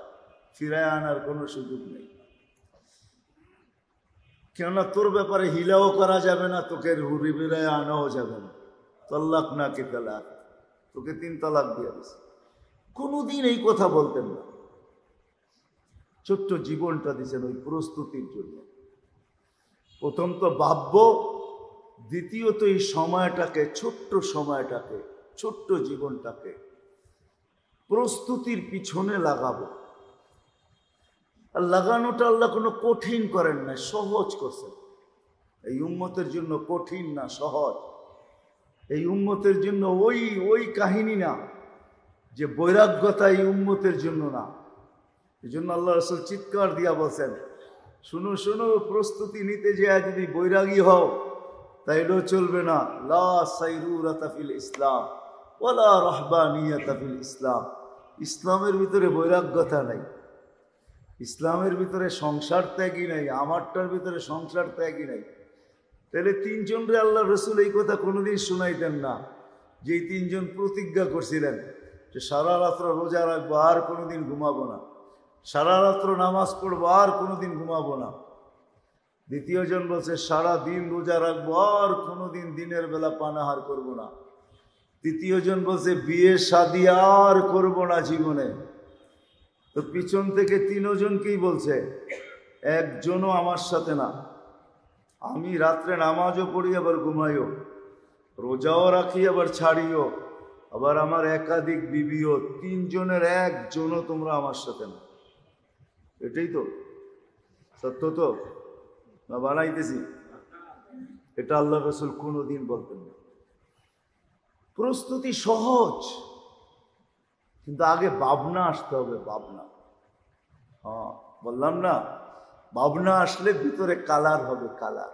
ফিরায় আনার কোনো সুযোগ নেই। কেননা তোর ব্যাপারে হিলাও করা যাবে না, তোকে ফিরায় আনাও যাবে না। তাল্লাকনা কি তালাক, তোকে 3 তালাক দিয়ে দিছি। কোনোদিন এই কথা বলতেন না। ছোট্ট জীবনটা দিয়েছেন ওই প্রস্তুতির জন্য। প্রথম তো ভাবব, দ্বিতীয়ত এই সময়টাকে, ছোট্ট সময়টাকে, ছোট্ট জীবনটাকে প্রস্তুতির পিছনে লাগাবো। আর লাগানোটা আল্লাহ কোনো কঠিন করেন না, সহজ করছেন। এই উম্মতের জন্য কঠিন না, সহজ। এই উম্মতের জন্য ওই কাহিনী না যে বৈরাগ্যতা এই উম্মতের জন্য না। এই জন্য আল্লাহ রাসূল চিৎকার দিয়া বলছেন, শুনো শুনো, প্রস্তুতি নিতে যে যদি বৈরাগী হও তাইলেও চলবে না। লা সাইরুরাতা ফিল ইসলাম ওয়ালা রাহবানিয়াতা ফিল ইসলাম। ইসলামের ভিতরে বৈরাগ্যতা নাই, ইসলামের ভিতরে সংসার ত্যাগই নাই, আমারটার ভিতরে সংসার ত্যাগই নাই। তাহলে 3 জনরে আল্লাহ রসুল এই কথা কোনোদিন শুনাইতেন না, যে 3 জন প্রতিজ্ঞা করছিলেন যে সারা রাত্র রোজা রাখবো, আর কোনোদিন ঘুমাবো না, সারা রাত্র নামাজ পড়বো, আর কোনোদিন ঘুমাবো না। দ্বিতীয় জন বলছে সারা দিন রোজা রাখবো, আর কোনোদিন দিনের বেলা পানাহার করব না। তৃতীয় জন বলছে বিয়ে শাদী আর করব না জীবনে। তো পিছন থেকে 3 জনকেই বলছে, একজনও আমার সাথে না। আমি রাত্রে নামাজও পড়ি, আবার ঘুমাইও, রোজাও রাখি, আবার ছাড়িও, আবার আমার একাধিক বিবিও, 3 জনের 1 জনও তোমরা আমার সাথে না। এটাই তো সত্য, তো না বানাইতেছি? এটা আল্লাহ রসুল কোনোদিন বলতেন না। প্রস্তুতি সহজ, কিন্তু আগে ভাবনা আসতে হবে, ভাবনা। হ্যাঁ, বললাম না ভাবনা আসলে ভিতরে কালার হবে, কালার।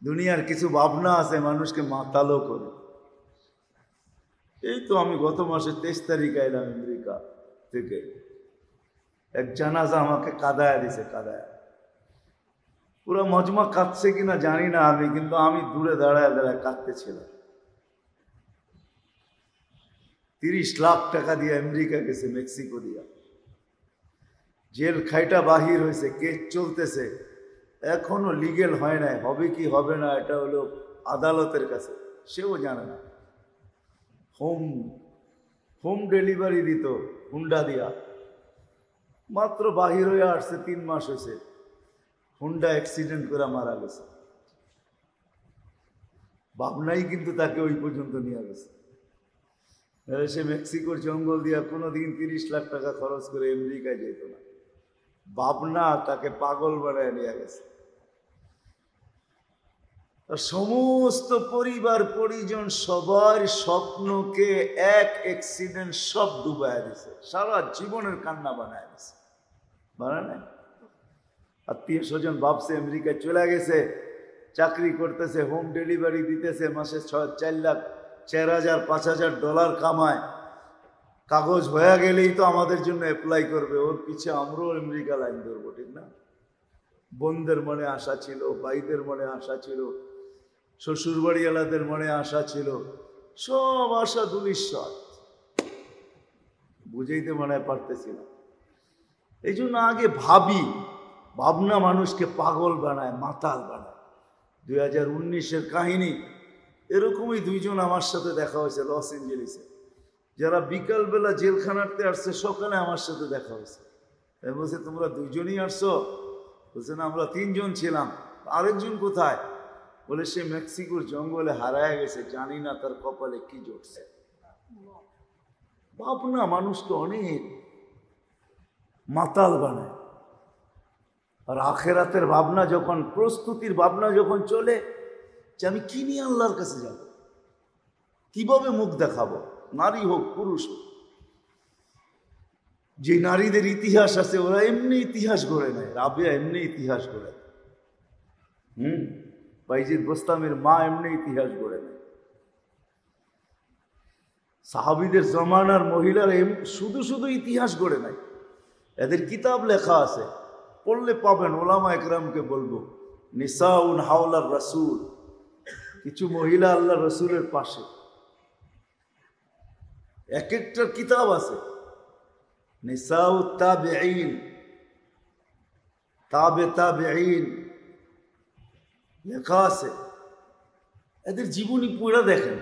দুনিয়ার কিছু ভাবনা আছে মানুষকে মাতালো করে। এই তো আমি গত মাসে 23 তারিখ এলাম আমেরিকা থেকে, এক জানাজা আমাকে কাদায় দিছে, কাদায়। পুরো মজমা কাঁদছে কিনা জানি না আমি, কিন্তু আমি দূরে দাঁড়ায় দাঁড়ায় কাঁদতেছিলাম। 30 লাখ টাকা দিয়ে আমেরিকা গেছে, মেক্সিকো দিয়া। জেল খাইটা বাহির হয়েছে, কেস চলতেছে, এখনো লিগেল হয় নাই। হবে কি হবে না এটা হলো আদালতের কাছে, সেও জানে না। হোম ডেলিভারি দিত হুন্ডা দিয়া, মাত্র বাহির হয়ে আসছে, 3 মাস হয়েছে, হুন্ডা অ্যাক্সিডেন্ট করে মারা গেছে। ভাবনাই কিন্তু তাকে ওই পর্যন্ত নিয়ে গেছে। সে মেক্সিকোর জঙ্গল দিয়া কোনোদিন 30 লাখ টাকা খরচ করে আমেরিকায় যেত না। ভাবনা তাকে পাগল বানায় নিয়ে গেছে। সমস্ত পরিবার পরিজন সবার স্বপ্নকে এক অ্যাক্সিডেন্ট সব ডুবায় দিছে, সারা জীবনের কান্না বানায় দিছে। বানায় না? আত্মীয় স্বজন ভাবছে আমেরিকায় চলে গেছে, চাকরি করতেছে, হোম ডেলিভারি দিতেছে, মাসে 4 লাখ, 4,000 $5,000 কামায়, কাগজ হয়ে গেলেই তো আমাদের জন্য অ্যাপ্লাই করবে, ওর পিছে আমরাও আমেরিকা লাইন ধরবো, ঠিক না? বোনদের মনে আশা ছিল, ভাইদের মনে আশা ছিল, শ্বশুর বাড়িওয়ালাদের মনে আশা ছিল, সব আশা ধূলিসাৎ। বুঝাইতে মনে পারতেছি না। এই জন্য আগে ভাবি, ভাবনা মানুষকে পাগল বানায়, মাতাল বানায়। 2019-এর কাহিনী এরকমই 2 জন আমার সাথে দেখা হয়েছে লস এঞ্জেলিসে, যারা বিকালবেলা জেলখানাতে আসছে, সকালে আমার সাথে দেখা হয়েছে। বলছে তোমরা 2 জনই আসছো? বলছে না, আমরা 3 জন ছিলাম। আরেকজন কোথায়? বলে সে মেক্সিকোর জঙ্গলে হারায় গেছে, জানি না তার কপালে কি জুটছে। ভাবনা মানুষকে অনেক মাতাল বানায়। আর আখেরাতের ভাবনা যখন, প্রস্তুতির ভাবনা যখন চলে যে আমি কি নিয়ে আল্লাহর কাছে যাব, কিভাবে মুখ দেখাবো, নারী হোক পুরুষ হোক। যে নারীদের ইতিহাস আছে ওরা এমনি ইতিহাস গড়ে নেয়, রাবিয়া এমনি ইতিহাস গড়ে নেয়, বাইজিদ বোস্তামের মা এমনি ইতিহাস গড়ে নেয়। সাহাবীদের জমানার মহিলারা শুধু শুধু ইতিহাস গড়ে নেয়, এদের কিতাব লেখা আছে, পড়লে পাবেন। ওলামা একরামকে বলবো, নিসাউন হাওলার রাসূল, কিছু মহিলা আল্লাহ রসুলের পাশে, এক একটার কিতাব আছে। নিসাউ তাবেঈন, তাবেঈন লেখা আছে, এদের জীবনী পড়া দেখেন।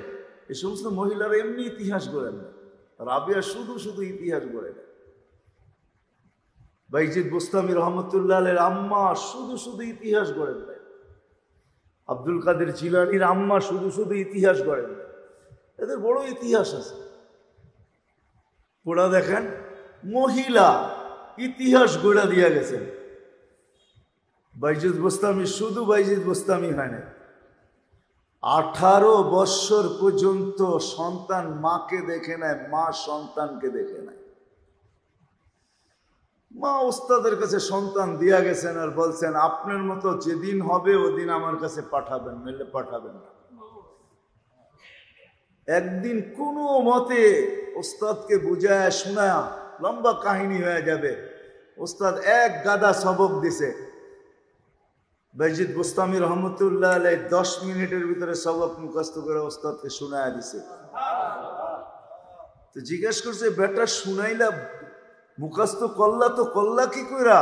এই সমস্ত মহিলারা এমনি ইতিহাস গড়েন না, রাবিয়া শুধু শুধু ইতিহাস গড়ে নেয়। বাইজিদ বোস্তামি রহমতুল্লাহ আলাইহির আম্মা শুধু শুধু ইতিহাস গড়েন দেয়। আব্দুল কাদের জিলানীর আম্মা শুধু শুধু ইতিহাস গড়েন দেয়। এদের বড় ইতিহাস আছে, পড়া দেখেন। মহিলা ইতিহাস গড়া দিয়া গেছেন। বাইজিদ বোস্তামি শুধু বাইজিদ বোস্তামি হয় না, 18 বৎসর পর্যন্ত সন্তান মাকে দেখে নেয়, মা সন্তানকে দেখে নেয়। মা ওস্তাদের কাছে সন্তান দিয়া গেছেন আর বলছেন আপনার মতো যেদিন হবে ওদিন আমার কাছে পাঠাবেন, নইলে পাঠাবেন না। একদিন কোনো মতে ওস্তাদকে বুঝায় শোনায়, লম্বা কাহিনী হয়ে যাবে। ওস্তাদ এক গাদা সবক দিছে, বাইজিদ বোস্তামি রহমতুল্লাহ আলাইহি 10 মিনিটের ভিতরে সবক মুখস্থ করে ওস্তাদকে শোনায় দিছে। তো জিজ্ঞেস করছে, বেটা শুনাইলা, মুখস্থ করলা তো করলা কি কইরা?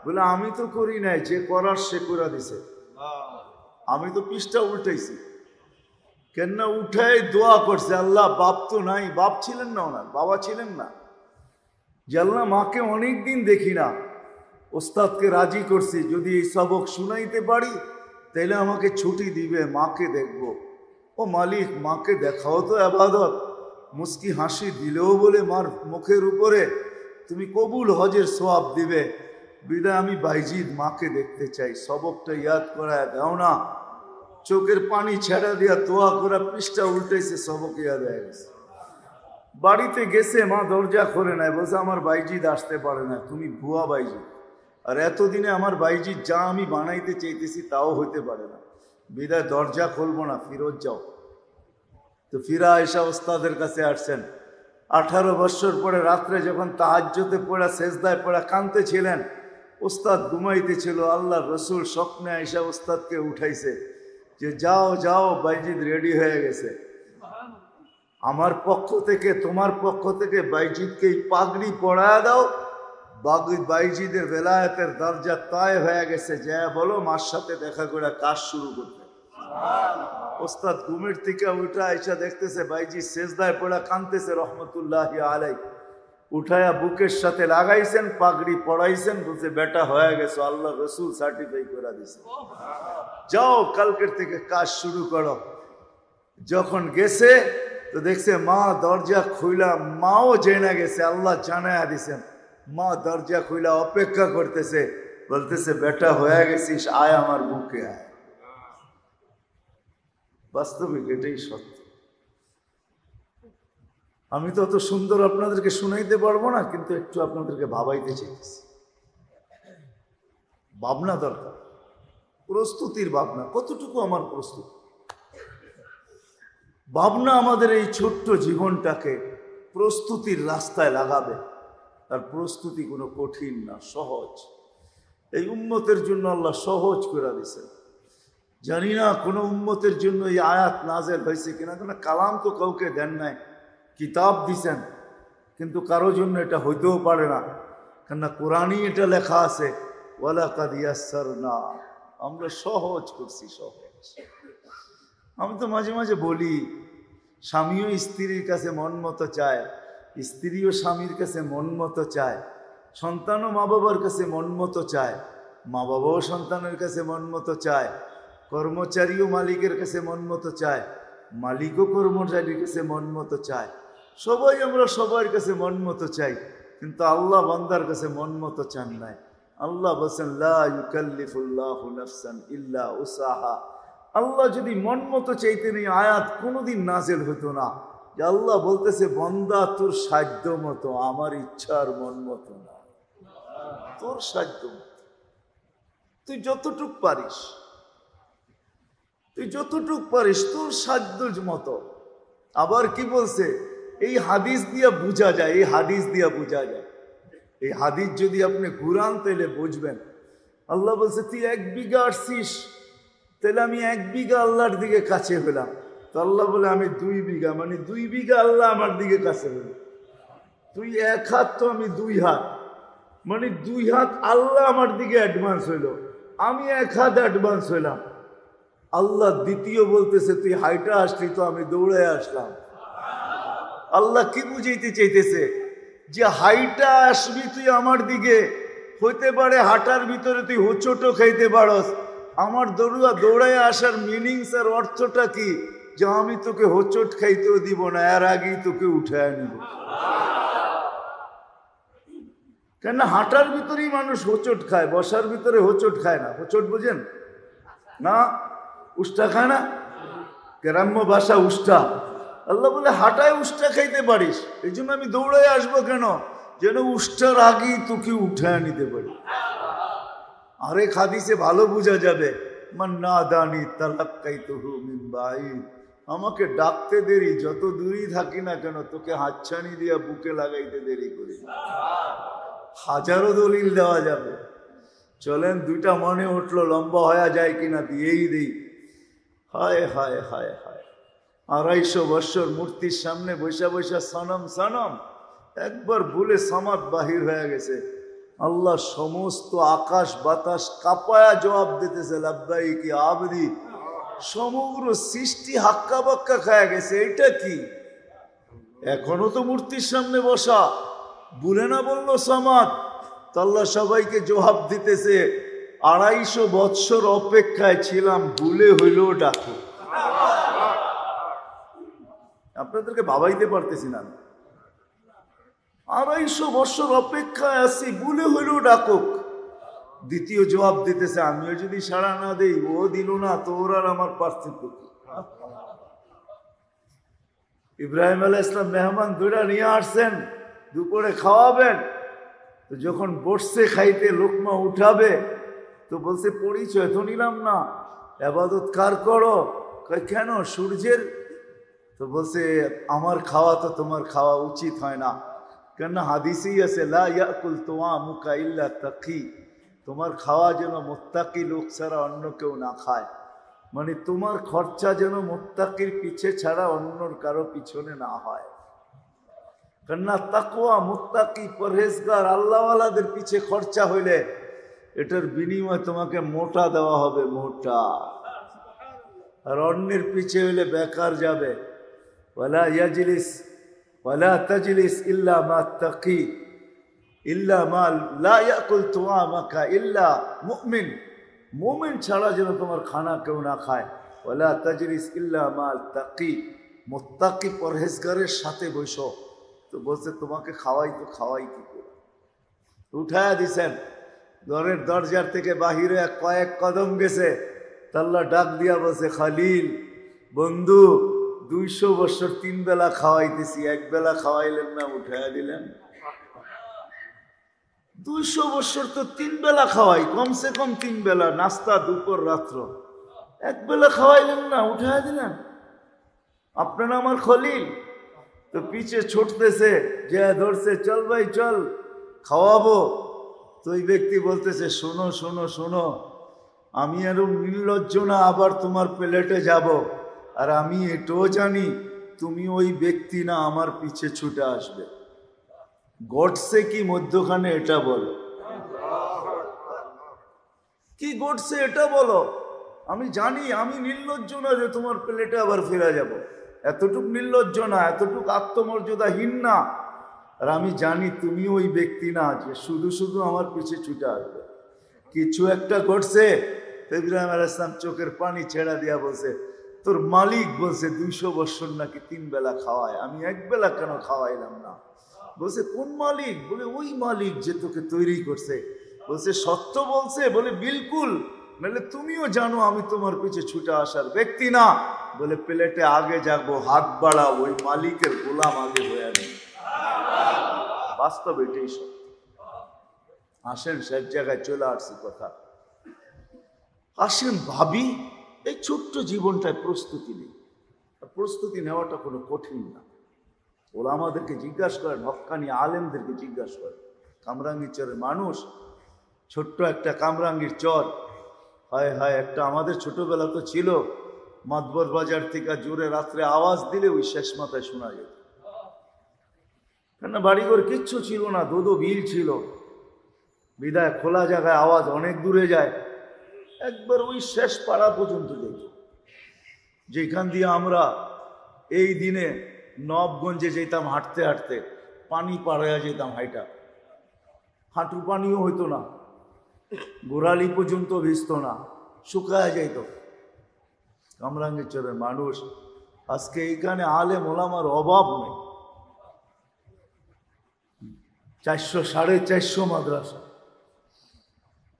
বলে আমি তো করি নাই, যে করার সে কইরা দিছে। আমি তো পৃষ্ঠা উল্টাইছি। কেননা উঠাই দোয়া করছে, আল্লাহ বাপ তো নাই, বাপ ছিলেন না, ওনার বাবা ছিলেন না, যে আল্লাহ মাকে অনেকদিন দেখি না, ওস্তাদকে রাজি করছি, যদি এই সবক শুনাইতে পারি তাহলে আমাকে ছুটি দিবে, মাকে দেখব। ও মালিক, মাকে দেখাও তো ইবাদত, মুস্কি হাসি দিলেও বলে মার মুখের উপরে তুমি কবুল হজের সওয়াব দিবে, বিদায় আমি বাইজিদ মাকে দেখতে চাই, সবকটা ইয়াদ করায় দাও না। চোখের পানি ছেড়া দিয়া দোয়া করা, পৃষ্ঠা উল্টেছে, সবক ইয়াদ হয়ে গেছে। বাড়িতে গেছে, মা দরজা খোলে নাই, বলছে আমার বাইজিদ আসতে পারে না, তুমি ভুয়া বাইজিদ, আর এতদিনে আমার বাইজি যা আমি বানাইতে চাইতেছি তাও হইতে পারে না, বিদায় দরজা খুলবো না, ফিরত যাও। তো ফিরা আয়েশা ওস্তাদের কাছে আসছেন। 18 বছর পরে রাত্রে যখন তাহাজ্জুদে পড়া সেজদায় পড়া কাঁদতেছিলেন, ওস্তাদ ঘুমাইতেছিল, আল্লাহ রসুল স্বপ্নে আয়েশা ওস্তাদকে উঠাইছে যে যাও যাও বাইজিদ রেডি হয়ে গেছে, আমার পক্ষ থেকে তোমার পক্ষ থেকে বাইজিদকে এই পাগড়ি পড়ায় দাও, বাইজিদের বেলায়েতের দরজা তয় হয়ে গেছে, যা বলো মার সাথে দেখা করে কাজ শুরু করতে। ওস্তাদ ঘুমের থেকে উঠা আইসা দেখতেছে বাইজি সেজদায় পড়া কাঁদতেছে রহমতুল্লাহি আলাই, উঠায়া বুকের সাথে লাগাইছেন, পাগড়ি পড়াইছেন, বলছে বেটা হয়ে গেছে, আল্লাহ রসুল সার্টিফাই করে দিছে, যাও কালকের থেকে কাজ শুরু করো। যখন গেছে তো দেখছে মা দরজা খুইলা, মাও জেনে গেছে, আল্লাহ জানায়া দিছেন, মা দরজা খুইলা অপেক্ষা করতেছে, বলতেছে বেটা হয়ে গেছিস, আয় আমার বুকে আয়। বাস্তবিক এটাই সত্য। আমি তো অত সুন্দর আপনাদেরকে শুনাইতে পারবো না, কিন্তু একটু আপনাদেরকে ভাবাইতে চাইতেছি। ভাবনা দরকার, প্রস্তুতির ভাবনা। কতটুকু আমার প্রস্তুতি? ভাবনা আমাদের এই ছোট্ট জীবনটাকে প্রস্তুতির রাস্তায় লাগাবে। আর প্রস্তুতি কোনো কঠিন না, সহজ। এই উম্মতের জন্য আল্লাহ সহজ করে দিয়েছেন। জানি না কোনো উম্মতের জন্য এই আয়াত নাজেল হয়েছে কিনা, কেন কালাম তো কাউকে দেন নাই, কিতাব দিছেন, কিন্তু কারো জন্য এটা হইতেও পারে না, কেননা কোরআনই এটা লেখা আছে, ওয়ালাকাদ ইয়াসসারনা, আমরা সহজ করছি, সহজ। আমি তো মাঝে মাঝে বলি, স্বামীও স্ত্রীর কাছে মন মতো চায়, স্ত্রীও স্বামীর কাছে মন মতো চায়, সন্তানও মা বাবার কাছে মন মতো চায়, মা বাবাও সন্তানের কাছে মন মতো চায়, কর্মচারীও মালিকের কাছে মন মতো চায়, মালিকও কর্মচারীর কাছে মন মতো চায়, সবাই আমরা সবার কাছে মন মতো চাই, কিন্তু আল্লাহ বান্দার কাছে মন মতো চান নাই। আল্লাহ বলছেন লা ইউকাল্লিফুল্লাহু নাফসান ইল্লা উসাহা। আল্লাহ যদি মন মতো চাইতেন এই আয়াত কোনোদিন নাজেল হতো না, যে আল্লাহ বলতেছে বন্দা তোর সাধ্য মতো, আমার ইচ্ছার মন মতো না, তোর সাধ্য মতো, তুই যতটুক পারিস, তুই যতটুক পারিস তোর সাধ্য মতো। আবার কি বলছে, এই হাদিস দিয়া বোঝা যায়, এই হাদিস দিয়া বোঝা যায়, এই হাদিস যদি আপনি ঘুরান তাহলে বুঝবেন। আল্লাহ বলছে তুই 1 বিঘা আসছিস, তাহলে আমি 1 বিঘা আল্লাহর দিকে কাছে হলাম। তো আল্লাহ বলে আমি 2 বিঘা, মানে 2 বিঘা আল্লাহ আমার দিকে কাছে হলাম। তুই 1 হাত, তো আমি 2 হাত, মানে 2 হাত আল্লাহ আমার দিকে অ্যাডভান্স হইল, আমি 1 হাত অ্যাডভান্স হইলাম। আল্লাহ দ্বিতীয় বলতেছে তুই হাইটা আসলি, তো আমি দৌড়ে আসলাম। আল্লাহ কি বুঝাইতে চাইতেছে, যে হাইটা আসবি তুই আমার দিকে, হইতে পারে হাঁটার ভিতরে তুই হোঁচটও খাইতে পারস। আমার দৌড়ায় আসার মিনিংস আর অর্থটা কি, যে আমি তোকে হোঁচট খাইতেও দিব না, এর আগেই তোকে উঠায় নিব। কেন হাঁটার ভিতরেই মানুষ হোঁচট খায়, বসার ভিতরে হোঁচট খায় না। হোঁচট বুঝেন না? উষ্টা খায় না, গ্রাম্য ভাষা উষ্টা। আল্লাহ বলে হাঁটায় উষ্টা খাইতে পারিস, এই জন্য আমি দৌড়ায় আসবো কেন, যেন উষ্টার আগেই তোকে উঠায় নিতে পারি। আরেক হাদিসে ভালো বোঝা যাবে, মান্না দানি তালাক্কাইতুহু মিন বাঈদ, আমাকে ডাকতে দেরি, যত দূরই থাকি না কেন তোকে হাতছানি দিয়া বুকে লাগাইতে দেরি করি। হাজারো দলিল দেওয়া যাবে, চলেন 2টা মনে উঠলো, লম্বা হয়ে যায় কিনা দিয়েই দিই। হায় হায় হায় হায়, 250 বছর মূর্তির সামনে বৈশা বৈশা সনম সনম, একবার ভুলে সামাদ বাহির হয়ে গেছে। আল্লাহ সমস্ত আকাশ বাতাস কাঁপায়া জবাব দিতেছে লাব্বাইকি আবদি, সমগ্র সৃষ্টি হাক্কা বাক্কা খায়া গেছে। এটা কি, এখনো তো মূর্তির সামনে বসা, ভুলে না বললো সামাদ। তো আল্লাহ সবাইকে জবাব দিতেছে 250 বৎসর অপেক্ষায় ছিলাম, ভুলে হইলেও ডাকো। আপনাদেরকে ভাবাইতে পারতেছি না, 250 বছর অপেক্ষায় আছি, ভুলে হইলেও ডাকুক। দ্বিতীয় জবাব দিতেছে আমিও যদি সাড়া না দেই, ও দিল না, তোর আর আমার পার্থক্য কি? ইব্রাহিম আলাইহিস সালাম মেহমান দুইটা নিয়ে আসছেন, দুপুরে খাওয়াবেন, তো যখন বসছে খাইতে লোকমা উঠাবে তো বলছে পরিচয় তো নিলাম না, ইবাদত কার করো? কয় কেন? সূর্যের। তো বলছে আমার খাওয়া তো তোমার খাওয়া উচিত হয় না, কেন হাদিসেই আছে লা ইয়াকুল তুআমুকা ইল্লা তাকি, তোমার খাওয়া যেন মুত্তাকি লোক ছাড়া অন্য কেউ না খায়। মানে তোমার খরচা যেন মুত্তাকির পিছে ছাড়া অন্যর কারো পিছনে না হয়। কেননা তাকওয়া, মুত্তাকি, পরহেজগার, আল্লাহওয়ালাদের পিছে খরচা হইলে এটার বিনিময়ে তোমাকে মোটা দেওয়া হবে, মোটা। আর অন্যের পিছে হইলে বেকার যাবে। ওয়ালা ইয়াজলিস ওয়ালা তাজলিস ইল্লা মা তাকি ইল্লা মা লা ইয়াকুল তুআমাকা ইল্লা মুমিন, মুমিন ছাড়া যেন তোমার খানা কেউ না খায়। ওয়ালা তাজলিস ইল্লা মা তাকি, মুত্তাকি পরহেজগারের সাথে বসো। তো বলছে তোমাকে খাওয়াই তো খাওয়াই কি করে? উঠায়া দিছেন, ঘরের দরজার থেকে বাহিরে কয়েক কদম গেছে, আল্লাহ ডাক দিয়া বলছে খালিল বন্ধু 200 বছর 3 বেলা খাওয়াইতেছি, এক বেলা খাওয়াইলেন না, উঠায়া দিলেন। 200 বছর তো 3 বেলা খাওয়াই, কমসে কম 3 বেলা, নাস্তা, দুপুর, রাত্র, এক বেলা খাওয়াইলেন না, উঠায়া দিলেন। আপনারা আমার খলিল। তো পিছে ছুটতেছে, যে ধরছে চল ভাই চল খাওয়াবো। তো ওই ব্যক্তি বলতেছে শোনো শোনো শোনো, আমি আরো নির্লজ্জ না আবার তোমার প্লেটে যাব, আর আমি এটাও জানি তুমি ওই ব্যক্তি না আমার পিছে ছুটে আসবে। ঘটছে কি মধ্যখানে এটা বলো, কি ঘটছে এটা বলো। আমি জানি আমি নির্লজ্জ না যে তোমার প্লেটে আবার ফিরে যাব, এতটুক নির্লজ্জ না, এতটুক আত্মমর্যাদাহীন না। আর আমি জানি তুমি ওই ব্যক্তি না যে শুধু শুধু আমার পিছে ছুটে আসবে। কিছু একটা ঘটছে। ইব্রাহিম আলাইহিস সালাম চোখের পানি ছেড়া দিয়া বলছে তোর মালিক বলছে 200 বছর নাকি 3 বেলা খাওয়ায়, আমি এক বেলা কেন খাওয়াইলাম না? বলছে কোন মালিক? বলে ওই মালিক যে তোকে তৈরি করছে। বলছে সত্য বলছে? বলে বিলকুল, নাহলে তুমিও জানো আমি তোমার পিছে ছুটে আসার ব্যক্তি না। বলে প্লেটে আগে যাবো, হাত বাড়াও, ওই মালিকের গোলাম আগে হয়ে নেই। বাস্তব এটাই সত্য। আসেন সব জায়গায় চলে আসছি কথা, আসেন ভাবি এই ছোট্ট জীবনটায় প্রস্তুতি নেই। প্রস্তুতি নেওয়াটা কোনো কঠিন না। ওলামাদেরকে জিজ্ঞাসা করেন, হক্কানি আলেমদেরকে জিজ্ঞাসা করেন। কামরাঙ্গীর চরের মানুষ, ছোট্ট একটা কামরাঙ্গীর চর, হায় হায়, একটা আমাদের ছোটবেলা তো ছিল মাতবর বাজার থেকে জোরে রাত্রে আওয়াজ দিলে ওই শেষ মাথায় শোনা যেত। কেন বাড়িঘর কিচ্ছু ছিল না, দোদো বিল ছিল, বিদায় খোলা জায়গায় আওয়াজ অনেক দূরে যায়, একবার ওই শেষ পাড়া পর্যন্ত যেত। যেখান দিয়ে আমরা এই দিনে নবগঞ্জে যেতাম হাঁটতে হাঁটতে, পানি পাড়াইয়া যেতাম হাইটা, হাঁটু পানিও হইতো না, গোড়ালি পর্যন্ত ভিজত না, শুকায়া যাইত। কামরাঙ্গীর চরের মানুষ, আজকে এইখানে আলেম ওলামার অভাব নেই। 400 450 মাদ্রাসা,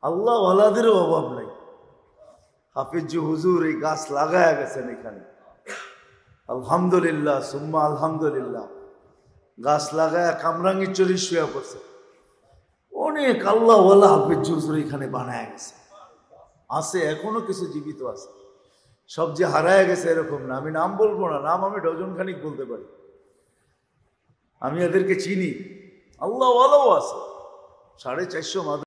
আল্লাহ ওয়ালাদেরও অভাব নাই। হাফিজ হুজুর এই গাছ লাগায়া গেছেন এখানে, আলহামদুলিল্লাহ সুম্মা আলহামদুলিল্লাহ। গাছ লাগায়া কামরাঙ্গীর চরি শুয়ে পড়ছে, অনেক আল্লাহ ওয়ালা হাফিজ হুজুর এখানে বানায় গেছে, আছে এখনো কিছু জীবিত আছে। সব যে হারায় গেছে এরকম না, আমি নাম বলবো না, নাম আমি ডজন খানিক বলতে পারি, আমি এদেরকে চিনি। আল্লাহ ওয়ালাও আছে, 450